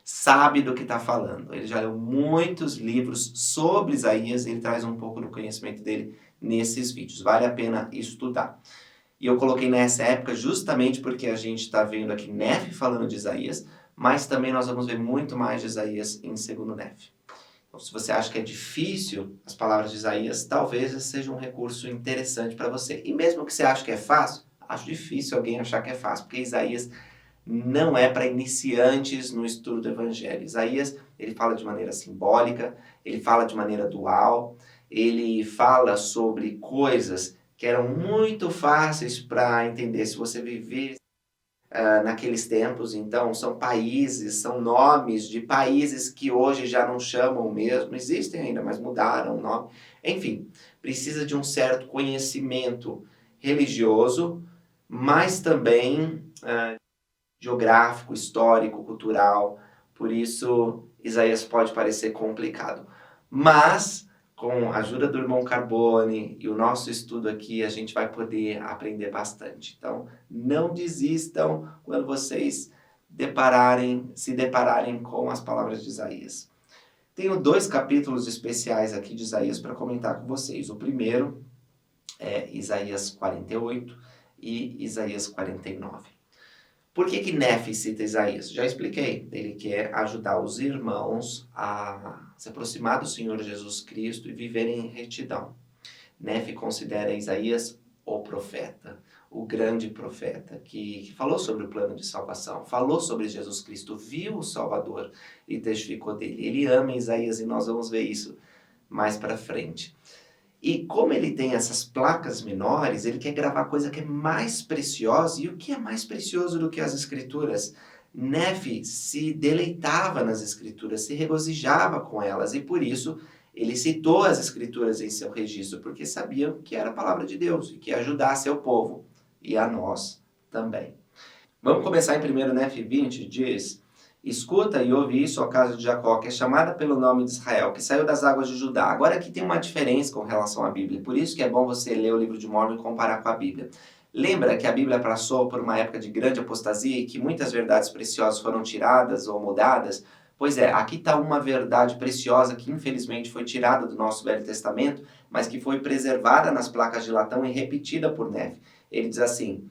sabe do que está falando. Ele já leu muitos livros sobre Isaías e ele traz um pouco do conhecimento dele nesses vídeos. Vale a pena estudar. E eu coloquei nessa época justamente porque a gente está vendo aqui Nef falando de Isaías, mas também nós vamos ver muito mais de Isaías em 2 Nef. Então, se você acha que é difícil as palavras de Isaías, talvez esse seja um recurso interessante para você. E mesmo que você ache que é fácil, acho difícil alguém achar que é fácil, porque Isaías não é para iniciantes no estudo do Evangelho. Isaías, ele fala de maneira simbólica, ele fala de maneira dual, ele fala sobre coisas que eram muito fáceis para entender se você viver naqueles tempos. Então, são países, são nomes de países que hoje já não chamam mesmo, existem ainda, mas mudaram o nome. Enfim, precisa de um certo conhecimento religioso, mas também geográfico, histórico, cultural. Por isso, Isaías pode parecer complicado. Mas, com a ajuda do irmão Carbone e o nosso estudo aqui, a gente vai poder aprender bastante. Então, não desistam quando vocês se depararem com as palavras de Isaías. Tenho 2 capítulos especiais aqui de Isaías para comentar com vocês. O primeiro é Isaías 48 e Isaías 49. Por que Nef cita Isaías? Já expliquei. Ele quer ajudar os irmãos a se aproximar do Senhor Jesus Cristo e viverem em retidão. Nef considera Isaías o profeta, o grande profeta, que falou sobre o plano de salvação, falou sobre Jesus Cristo, viu o Salvador e testificou dele. Ele ama Isaías e nós vamos ver isso mais para frente. E como ele tem essas placas menores, ele quer gravar coisa que é mais preciosa. E o que é mais precioso do que as escrituras? Nef se deleitava nas escrituras, se regozijava com elas. E por isso ele citou as escrituras em seu registro, porque sabia que era a palavra de Deus e que ia ajudar seu povo e a nós também. Vamos começar em 1 Nef 20, diz: escuta e ouve isso, ó casa de Jacó, que é chamada pelo nome de Israel, que saiu das águas de Judá. Agora aqui tem uma diferença com relação à Bíblia, por isso que é bom você ler o livro de Mórmon e comparar com a Bíblia. Lembra que a Bíblia passou por uma época de grande apostasia e que muitas verdades preciosas foram tiradas ou mudadas? Pois é, aqui está uma verdade preciosa que infelizmente foi tirada do nosso Velho Testamento, mas que foi preservada nas placas de latão e repetida por Nef. Ele diz assim: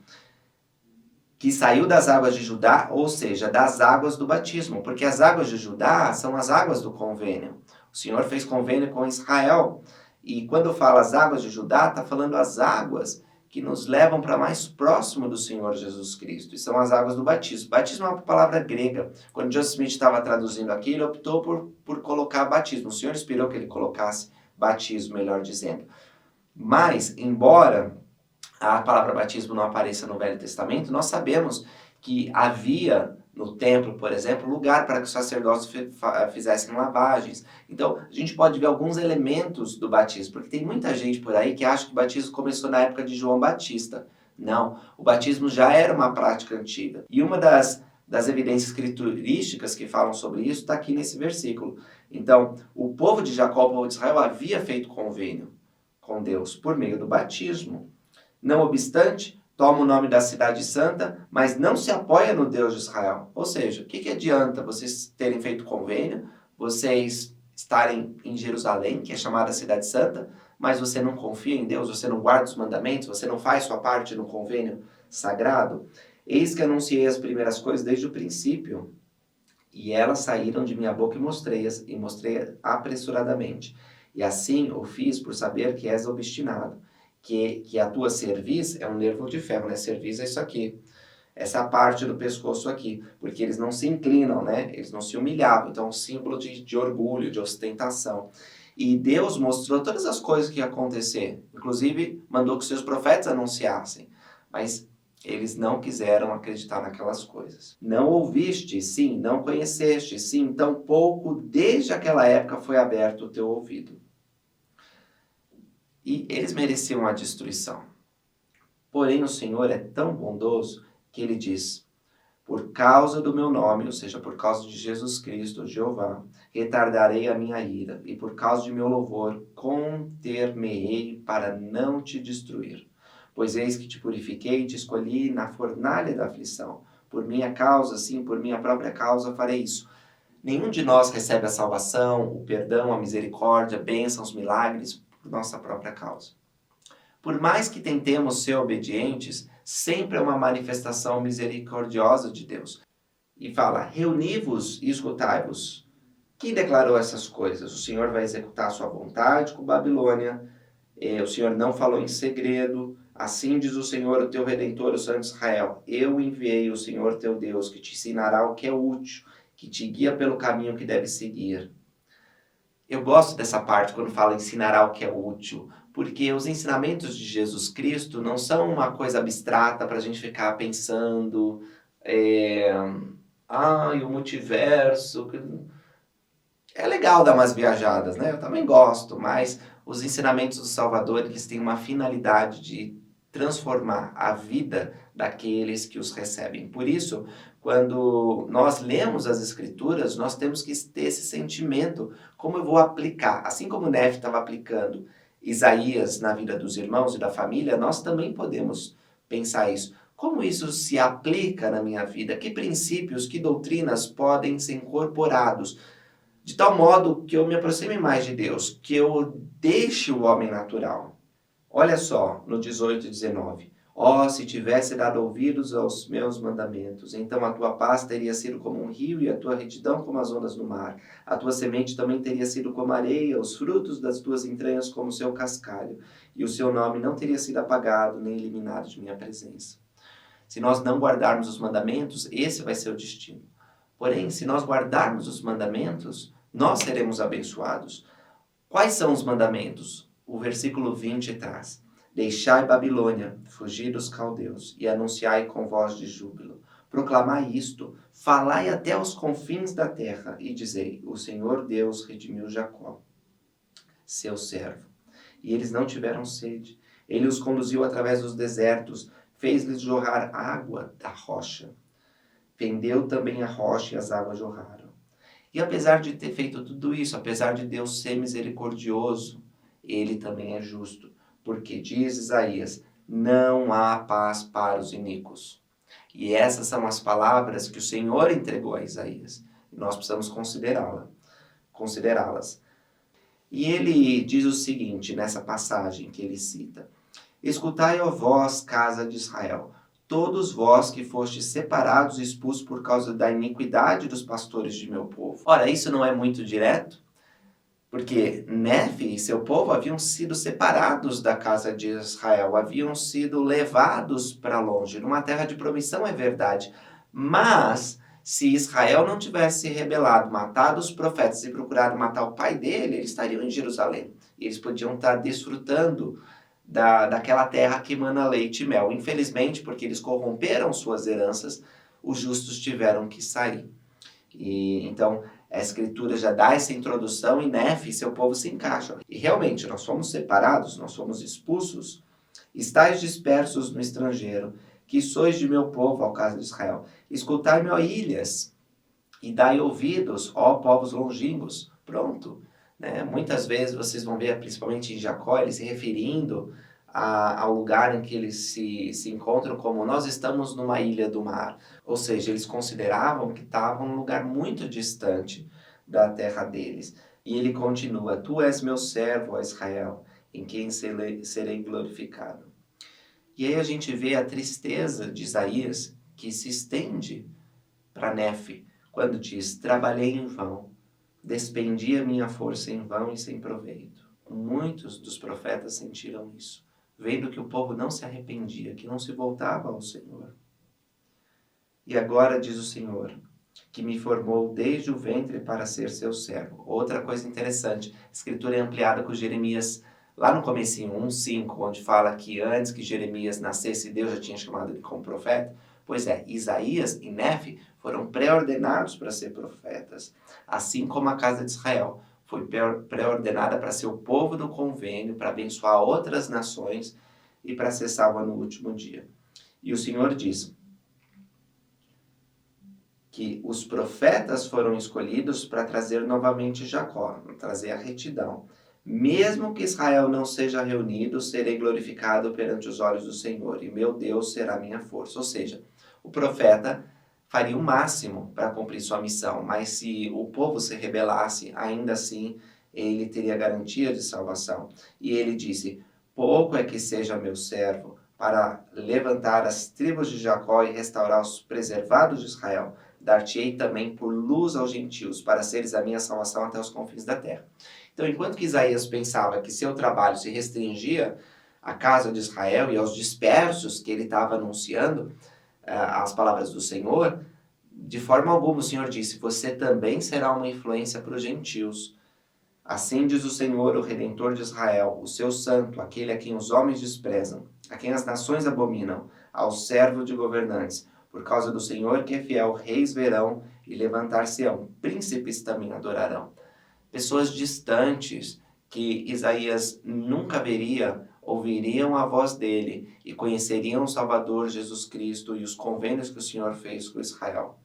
que saiu das águas de Judá, ou seja, das águas do batismo, porque as águas de Judá são as águas do convênio. O Senhor fez convênio com Israel, e quando fala as águas de Judá, está falando as águas que nos levam para mais próximo do Senhor Jesus Cristo, e são as águas do batismo. Batismo é uma palavra grega. Quando Joseph Smith estava traduzindo aqui, ele optou por colocar batismo. O Senhor inspirou que ele colocasse batismo, melhor dizendo. Mas, embora a palavra batismo não apareça no Velho Testamento, nós sabemos que havia no templo, por exemplo, lugar para que os sacerdotes fizessem lavagens. Então, a gente pode ver alguns elementos do batismo, porque tem muita gente por aí que acha que o batismo começou na época de João Batista. Não, o batismo já era uma prática antiga. E uma das evidências escriturísticas que falam sobre isso está aqui nesse versículo. Então, o povo de Jacó, o povo de Israel, havia feito convênio com Deus por meio do batismo. Não obstante, toma o nome da cidade santa, mas não se apoia no Deus de Israel. Ou seja, o que adianta vocês terem feito convênio, vocês estarem em Jerusalém, que é chamada cidade santa, mas você não confia em Deus, você não guarda os mandamentos, você não faz sua parte no convênio sagrado? Eis que anunciei as primeiras coisas desde o princípio, e elas saíram de minha boca e mostrei apressuradamente. E assim o fiz por saber que és obstinado, que a tua cerviz é um nervo de ferro, né? Cerviz é isso aqui, essa parte do pescoço aqui, porque eles não se inclinam, né? Eles não se humilhavam, então é um símbolo de orgulho, de ostentação. E Deus mostrou todas as coisas que iam acontecer, inclusive mandou que seus profetas anunciassem, mas eles não quiseram acreditar naquelas coisas. Não ouviste, sim, não conheceste, sim, tampouco desde aquela época foi aberto o teu ouvido. E eles mereciam a destruição. Porém, o Senhor é tão bondoso que ele diz: por causa do meu nome, ou seja, por causa de Jesus Cristo, Jeová, retardarei a minha ira, e por causa de meu louvor, conter-me-ei para não te destruir. Pois eis que te purifiquei e te escolhi na fornalha da aflição. Por minha causa, sim, por minha própria causa farei isso. Nenhum de nós recebe a salvação, o perdão, a misericórdia, bênçãos, milagres, por nossa própria causa. Por mais que tentemos ser obedientes, sempre é uma manifestação misericordiosa de Deus. E fala: reuni-vos e escutai-vos. Quem declarou essas coisas? O Senhor vai executar a sua vontade com Babilônia. O Senhor não falou em segredo. Assim diz o Senhor, o teu Redentor, o Santo de Israel: eu enviei o Senhor teu Deus, que te ensinará o que é útil, que te guia pelo caminho que deve seguir. Eu gosto dessa parte quando fala ensinará o que é útil, porque os ensinamentos de Jesus Cristo não são uma coisa abstrata para a gente ficar pensando, o multiverso. É legal dar umas viajadas, né? Eu também gosto, mas os ensinamentos do Salvador, eles têm uma finalidade de transformar a vida daqueles que os recebem. Por isso, quando nós lemos as Escrituras, nós temos que ter esse sentimento: como eu vou aplicar? Assim como Nefe estava aplicando Isaías na vida dos irmãos e da família, nós também podemos pensar isso. Como isso se aplica na minha vida? Que princípios, que doutrinas podem ser incorporados de tal modo que eu me aproxime mais de Deus, que eu deixe o homem natural? Olha só, no 18 e 19. Se tivesse dado ouvidos aos meus mandamentos, então a tua paz teria sido como um rio e a tua retidão como as ondas do mar. A tua semente também teria sido como areia, os frutos das tuas entranhas como seu cascalho, e o seu nome não teria sido apagado nem eliminado de minha presença. Se nós não guardarmos os mandamentos, esse vai ser o destino. Porém, se nós guardarmos os mandamentos, nós seremos abençoados. Quais são os mandamentos? O versículo 20 traz: deixai Babilônia, fugi dos caldeus, e anunciai com voz de júbilo. Proclamai isto, falai até aos confins da terra, e dizei: o Senhor Deus redimiu Jacó, seu servo. E eles não tiveram sede. Ele os conduziu através dos desertos, fez-lhes jorrar água da rocha. Fendeu também a rocha e as águas jorraram. E apesar de ter feito tudo isso, apesar de Deus ser misericordioso, ele também é justo. Porque diz Isaías: não há paz para os iníquos. E essas são as palavras que o Senhor entregou a Isaías. E nós precisamos considerá-las. E ele diz o seguinte, nessa passagem que ele cita: escutai, ó vós, casa de Israel, todos vós que fostes separados e expulsos por causa da iniquidade dos pastores de meu povo. Ora, isso não é muito direto? Porque Nefe e seu povo haviam sido separados da casa de Israel, haviam sido levados para longe, numa terra de promissão, é verdade. Mas, se Israel não tivesse se rebelado, matado os profetas e procurado matar o pai dele, eles estariam em Jerusalém. E eles podiam estar desfrutando daquela terra que emana leite e mel. Infelizmente, porque eles corromperam suas heranças, os justos tiveram que sair. E então a Escritura já dá essa introdução e Nefe e seu povo se encaixam. E realmente, nós fomos separados, nós fomos expulsos. Estais dispersos no estrangeiro, que sois de meu povo, ao caso de Israel. Escutai-me, ó ilhas, e dai ouvidos, ó povos longínquos. Pronto. Né? Muitas vezes vocês vão ver, principalmente em Jacó, ele se referindo ao lugar em que eles se encontram como nós estamos numa ilha do mar. Ou seja, eles consideravam que estavam num lugar muito distante da terra deles. E ele continua, tu és meu servo, ó Israel, em quem serei glorificado. E aí a gente vê a tristeza de Isaías, que se estende para Nefe, quando diz, trabalhei em vão, despendi a minha força em vão e sem proveito. Muitos dos profetas sentiram isso, vendo que o povo não se arrependia, que não se voltava ao Senhor. E agora diz o Senhor, que me formou desde o ventre para ser seu servo. Outra coisa interessante, a escritura é ampliada com Jeremias, lá no comecinho, 1:5, onde fala que antes que Jeremias nascesse, Deus já tinha chamado ele como profeta. Pois é, Isaías e Nefe foram pré-ordenados para ser profetas, assim como a casa de Israel foi pré-ordenada para ser o povo do convênio, para abençoar outras nações e para ser salva no último dia. E o Senhor diz que os profetas foram escolhidos para trazer novamente Jacó, trazer a retidão. Mesmo que Israel não seja reunido, serei glorificado perante os olhos do Senhor, e meu Deus será minha força. Ou seja, o profeta faria o máximo para cumprir sua missão, mas se o povo se rebelasse, ainda assim ele teria garantia de salvação. E ele disse, pouco é que seja meu servo para levantar as tribos de Jacó e restaurar os preservados de Israel. Dar-te-ei também por luz aos gentios, para seres a minha salvação até os confins da terra. Então, enquanto que Isaías pensava que seu trabalho se restringia à casa de Israel e aos dispersos que ele estava anunciando, as palavras do Senhor, de forma alguma o Senhor disse, você também será uma influência para os gentios. Assim diz o Senhor, o Redentor de Israel, o seu santo, aquele a quem os homens desprezam, a quem as nações abominam, ao servo de governantes. Por causa do Senhor que é fiel, reis verão e levantar-se-ão, príncipes também adorarão. Pessoas distantes que Isaías nunca veria, ouviriam a voz dele e conheceriam o Salvador Jesus Cristo e os convênios que o Senhor fez com Israel.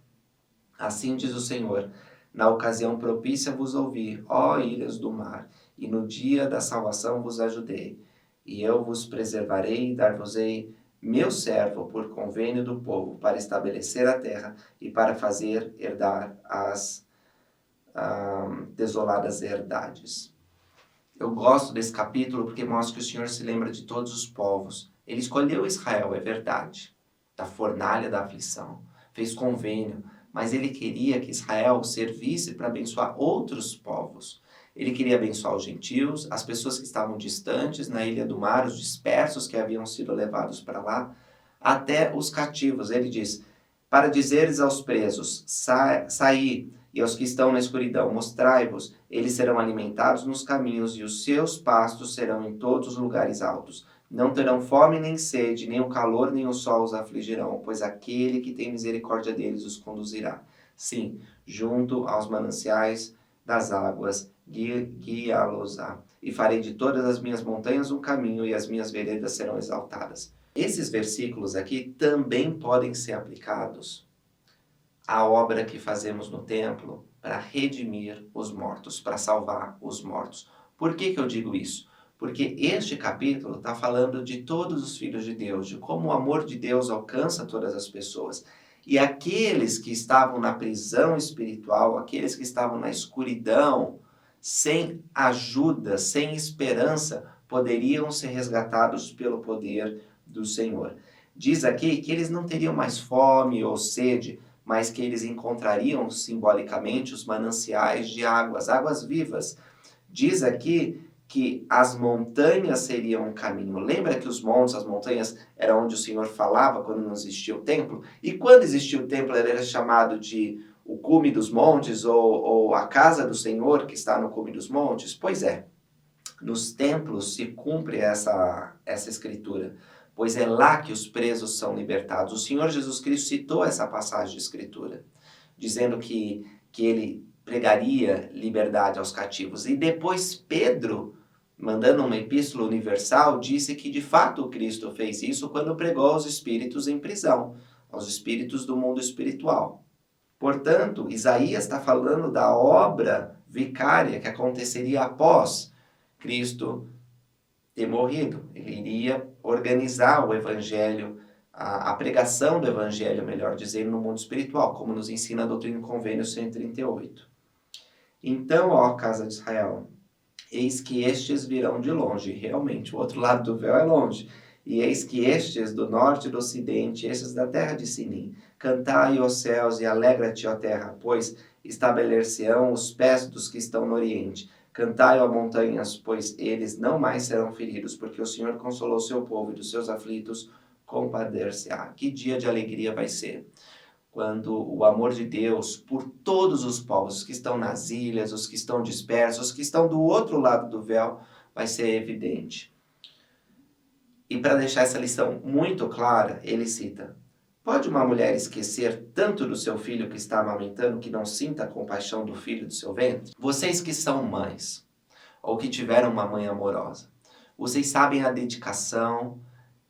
Assim diz o Senhor, na ocasião propícia vos ouvi, ó ilhas do mar, e no dia da salvação vos ajudei. E eu vos preservarei e dar-vos-ei meu servo por convênio do povo, para estabelecer a terra e para fazer herdar as desoladas herdades. Eu gosto desse capítulo porque mostra que o Senhor se lembra de todos os povos. Ele escolheu Israel, é verdade, da fornalha da aflição, fez convênio, mas ele queria que Israel servisse para abençoar outros povos. Ele queria abençoar os gentios, as pessoas que estavam distantes na ilha do mar, os dispersos que haviam sido levados para lá, até os cativos. Ele diz, para dizeres aos presos, saí, e aos que estão na escuridão, mostrai-vos, eles serão alimentados nos caminhos, e os seus pastos serão em todos os lugares altos. Não terão fome nem sede, nem o calor nem o sol os afligirão, pois aquele que tem misericórdia deles os conduzirá. Sim, junto aos mananciais das águas, guiá-los-á. E farei de todas as minhas montanhas um caminho, e as minhas veredas serão exaltadas. Esses versículos aqui também podem ser aplicados à obra que fazemos no templo para redimir os mortos, para salvar os mortos. Por que eu digo isso? Porque este capítulo está falando de todos os filhos de Deus, de como o amor de Deus alcança todas as pessoas. E aqueles que estavam na prisão espiritual, aqueles que estavam na escuridão, sem ajuda, sem esperança, poderiam ser resgatados pelo poder do Senhor. Diz aqui que eles não teriam mais fome ou sede, mas que eles encontrariam simbolicamente os mananciais de águas vivas. Diz aqui que as montanhas seriam um caminho. Lembra que os montes, as montanhas, era onde o Senhor falava quando não existia o templo? E quando existia o templo, ele era chamado de o cume dos montes ou a casa do Senhor que está no cume dos montes? Pois é, nos templos se cumpre essa escritura, pois é lá que os presos são libertados. O Senhor Jesus Cristo citou essa passagem de escritura, dizendo que ele pregaria liberdade aos cativos. E depois Pedro, mandando uma epístola universal, disse que de fato o Cristo fez isso quando pregou aos espíritos em prisão, aos espíritos do mundo espiritual. Portanto, Isaías está falando da obra vicária que aconteceria após Cristo ter morrido. Ele iria organizar o evangelho, a pregação do evangelho, melhor dizendo, no mundo espiritual, como nos ensina a doutrina e convênio 138. Então, ó casa de Israel, eis que estes virão de longe. Realmente, o outro lado do véu é longe. E eis que estes do norte e do ocidente, estes da terra de Sinim, cantai, ó céus, e alegra-te, ó terra, pois estabelecer-se-ão os pés dos que estão no oriente. Cantai, ó montanhas, pois eles não mais serão feridos, porque o Senhor consolou seu povo e dos seus aflitos compadecer-se-á. Que dia de alegria vai ser, quando o amor de Deus por todos os povos, os que estão nas ilhas, os que estão dispersos, os que estão do outro lado do véu, vai ser evidente. E para deixar essa lição muito clara, ele cita: pode uma mulher esquecer tanto do seu filho que está amamentando que não sinta a compaixão do filho do seu ventre? Vocês que são mães, ou que tiveram uma mãe amorosa, vocês sabem a dedicação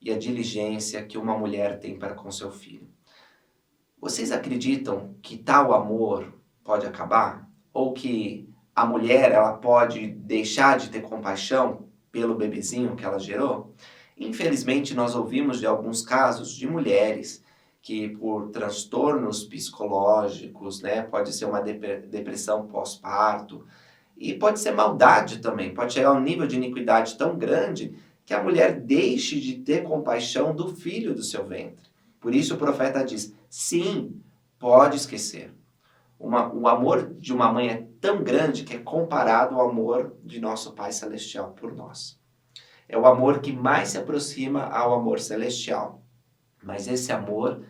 e a diligência que uma mulher tem para com seu filho. Vocês acreditam que tal amor pode acabar? Ou que a mulher ela pode deixar de ter compaixão pelo bebezinho que ela gerou? Infelizmente, nós ouvimos de alguns casos de mulheres que por transtornos psicológicos, né, pode ser uma depressão pós-parto, e pode ser maldade também, pode chegar a um nível de iniquidade tão grande que a mulher deixe de ter compaixão do filho do seu ventre. Por isso o profeta diz: sim, pode esquecer. O amor de uma mãe é tão grande que é comparado ao amor de nosso Pai Celestial por nós. É o amor que mais se aproxima ao amor celestial. Mas esse amor,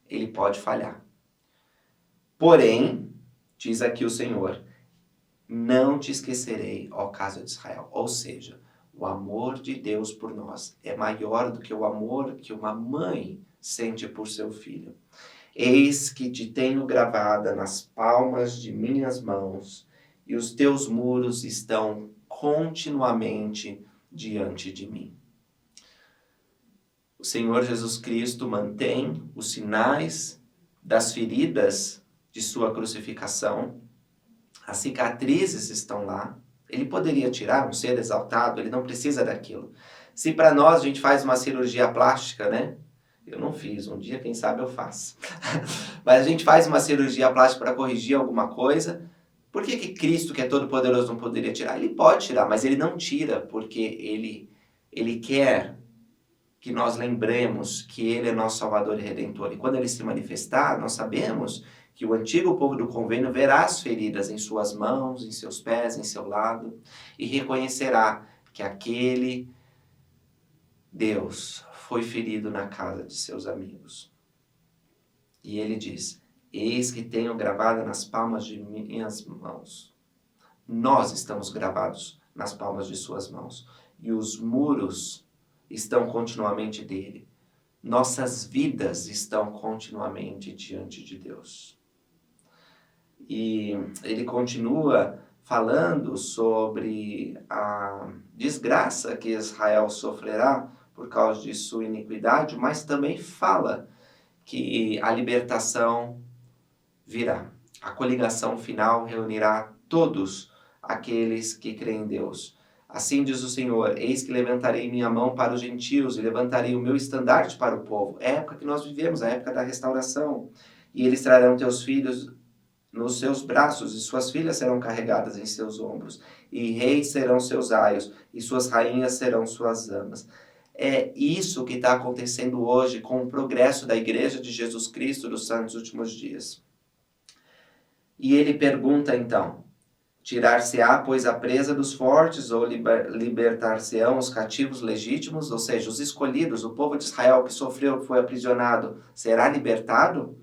ele pode falhar. Porém, diz aqui o Senhor, não te esquecerei, ó casa de Israel. Ou seja, o amor de Deus por nós é maior do que o amor que uma mãe sente por seu filho. Eis que te tenho gravada nas palmas de minhas mãos, e os teus muros estão continuamente diante de mim. O Senhor Jesus Cristo mantém os sinais das feridas de sua crucificação. As cicatrizes estão lá. Ele poderia tirar um ser exaltado, ele não precisa daquilo. Se para nós a gente faz uma cirurgia plástica, né? Eu não fiz, um dia quem sabe eu faço. Mas a gente faz uma cirurgia plástica para corrigir alguma coisa. Por que Cristo, que é todo poderoso, não poderia tirar? Ele pode tirar, mas ele não tira, porque ele quer que nós lembremos que ele é nosso Salvador e Redentor. E quando ele se manifestar, nós sabemos que o antigo povo do convênio verá as feridas em suas mãos, em seus pés, em seu lado, e reconhecerá que aquele Deus foi ferido na casa de seus amigos. E ele diz: eis que tenho gravada nas palmas de minhas mãos. Nós estamos gravados nas palmas de suas mãos. E os muros estão continuamente dele. Nossas vidas estão continuamente diante de Deus. E ele continua falando sobre a desgraça que Israel sofrerá por causa de sua iniquidade, mas também fala que a libertação virá. A coligação final reunirá todos aqueles que creem em Deus. Assim diz o Senhor: eis que levantarei minha mão para os gentios e levantarei o meu estandarte para o povo. É a época que nós vivemos, a época da restauração. E eles trarão teus filhos nos seus braços, e suas filhas serão carregadas em seus ombros. E reis serão seus aios, e suas rainhas serão suas amas. É isso que está acontecendo hoje com o progresso da Igreja de Jesus Cristo dos Santos Últimos Dias. E ele pergunta então: tirar-se-á, pois, a presa dos fortes, ou libertar-se-ão os cativos legítimos? Ou seja, os escolhidos, o povo de Israel que sofreu, que foi aprisionado, será libertado?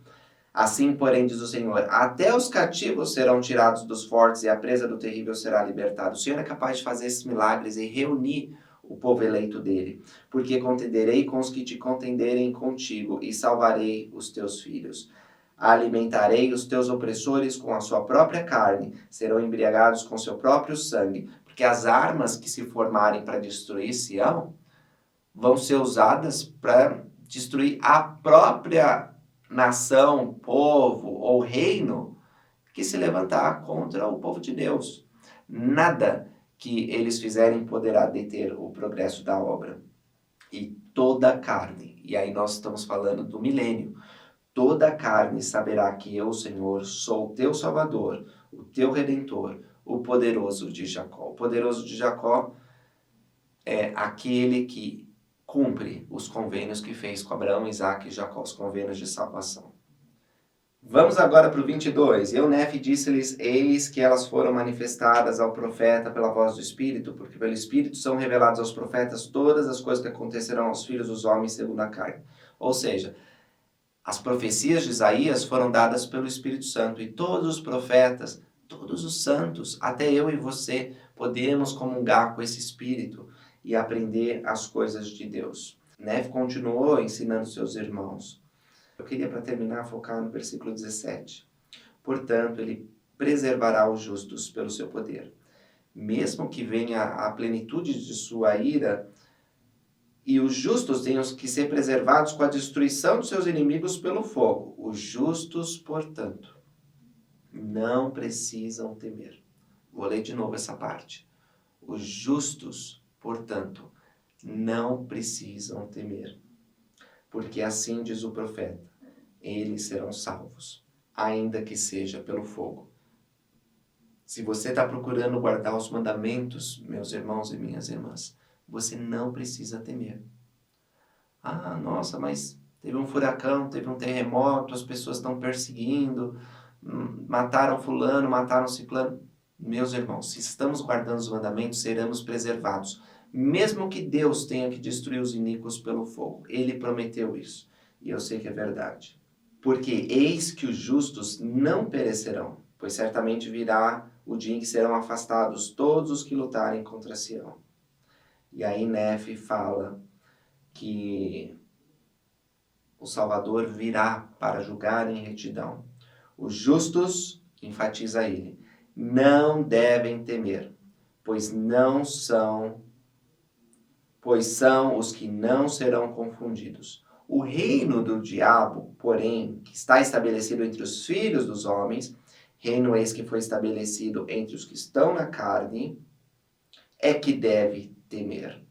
Assim, porém, diz o Senhor, até os cativos serão tirados dos fortes e a presa do terrível será libertada. O Senhor é capaz de fazer esses milagres e reunir o povo eleito dele. Porque contenderei com os que te contenderem contigo e salvarei os teus filhos. Alimentarei os teus opressores com a sua própria carne, serão embriagados com seu próprio sangue, porque as armas que se formarem para destruir Sião vão ser usadas para destruir a própria nação, povo ou reino que se levantar contra o povo de Deus. Nada que eles fizerem poderá deter o progresso da obra. E toda a carne, e aí nós estamos falando do milênio, toda a carne saberá que eu, Senhor, sou o teu Salvador, o teu Redentor, o poderoso de Jacó. O poderoso de Jacó é aquele que cumpre os convênios que fez com Abraão, Isaque e Jacó, os convênios de salvação. Vamos agora para o 22. Eu, Nefe, disse-lhes, eis que elas foram manifestadas ao profeta pela voz do Espírito, porque pelo Espírito são reveladas aos profetas todas as coisas que acontecerão aos filhos dos homens segundo a carne. Ou seja, as profecias de Isaías foram dadas pelo Espírito Santo e todos os profetas, todos os santos, até eu e você, podemos comungar com esse Espírito e aprender as coisas de Deus. Nefe continuou ensinando seus irmãos. Eu queria, para terminar, focar no versículo 17. Portanto, ele preservará os justos pelo seu poder. Mesmo que venha a plenitude de sua ira, e os justos tenham que ser preservados com a destruição dos seus inimigos pelo fogo. Os justos, portanto, não precisam temer. Vou ler de novo essa parte. Os justos, portanto, não precisam temer. Porque assim diz o profeta, eles serão salvos, ainda que seja pelo fogo. Se você está procurando guardar os mandamentos, meus irmãos e minhas irmãs, você não precisa temer. Ah, nossa, mas teve um furacão, teve um terremoto, as pessoas estão perseguindo, mataram fulano, mataram ciclano. Meus irmãos, se estamos guardando os mandamentos, seremos preservados. Mesmo que Deus tenha que destruir os iníquos pelo fogo. Ele prometeu isso. E eu sei que é verdade. Porque eis que os justos não perecerão, pois certamente virá o dia em que serão afastados todos os que lutarem contra Sião. E aí Nefe fala que o Salvador virá para julgar em retidão. Os justos, enfatiza ele, não devem temer, pois são os que não serão confundidos. O reino do diabo, porém, que está estabelecido entre os filhos dos homens, reino esse que foi estabelecido entre os que estão na carne, é que deve temer.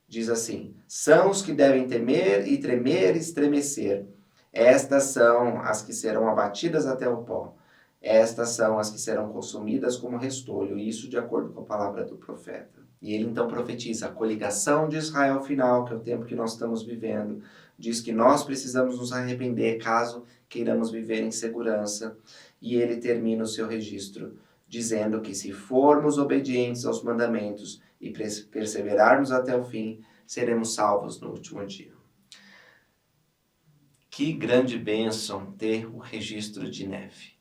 Diz assim, são os que devem temer e tremer e estremecer. Estas são as que serão abatidas até o pó. Estas são as que serão consumidas como restolho, isso de acordo com a palavra do profeta. E ele então profetiza a coligação de Israel final, que é o tempo que nós estamos vivendo. Diz que nós precisamos nos arrepender caso queiramos viver em segurança. E ele termina o seu registro dizendo que se formos obedientes aos mandamentos e perseverarmos até o fim, seremos salvos no último dia. Que grande bênção ter o registro de Nefe.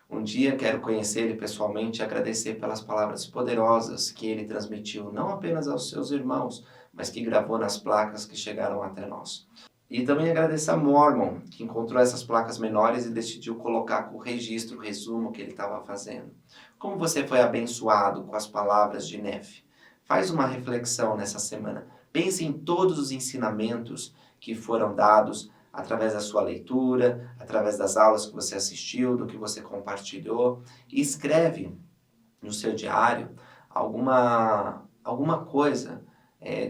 Um dia quero conhecer ele pessoalmente e agradecer pelas palavras poderosas que ele transmitiu, não apenas aos seus irmãos, mas que gravou nas placas que chegaram até nós. E também agradecer a Mormon, que encontrou essas placas menores e decidiu colocar com o registro, o resumo que ele estava fazendo. Como você foi abençoado com as palavras de Nefe? Faz uma reflexão nessa semana. Pense em todos os ensinamentos que foram dados através da sua leitura, através das aulas que você assistiu, do que você compartilhou, e escreve no seu diário alguma coisa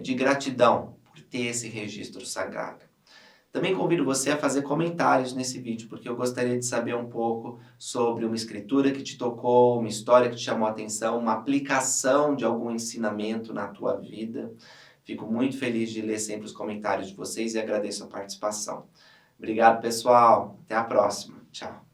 de gratidão por ter esse registro sagrado. Também convido você a fazer comentários nesse vídeo, porque eu gostaria de saber um pouco sobre uma escritura que te tocou, uma história que te chamou a atenção, uma aplicação de algum ensinamento na tua vida. Fico muito feliz de ler sempre os comentários de vocês e agradeço a participação. Obrigado, pessoal. Até a próxima. Tchau.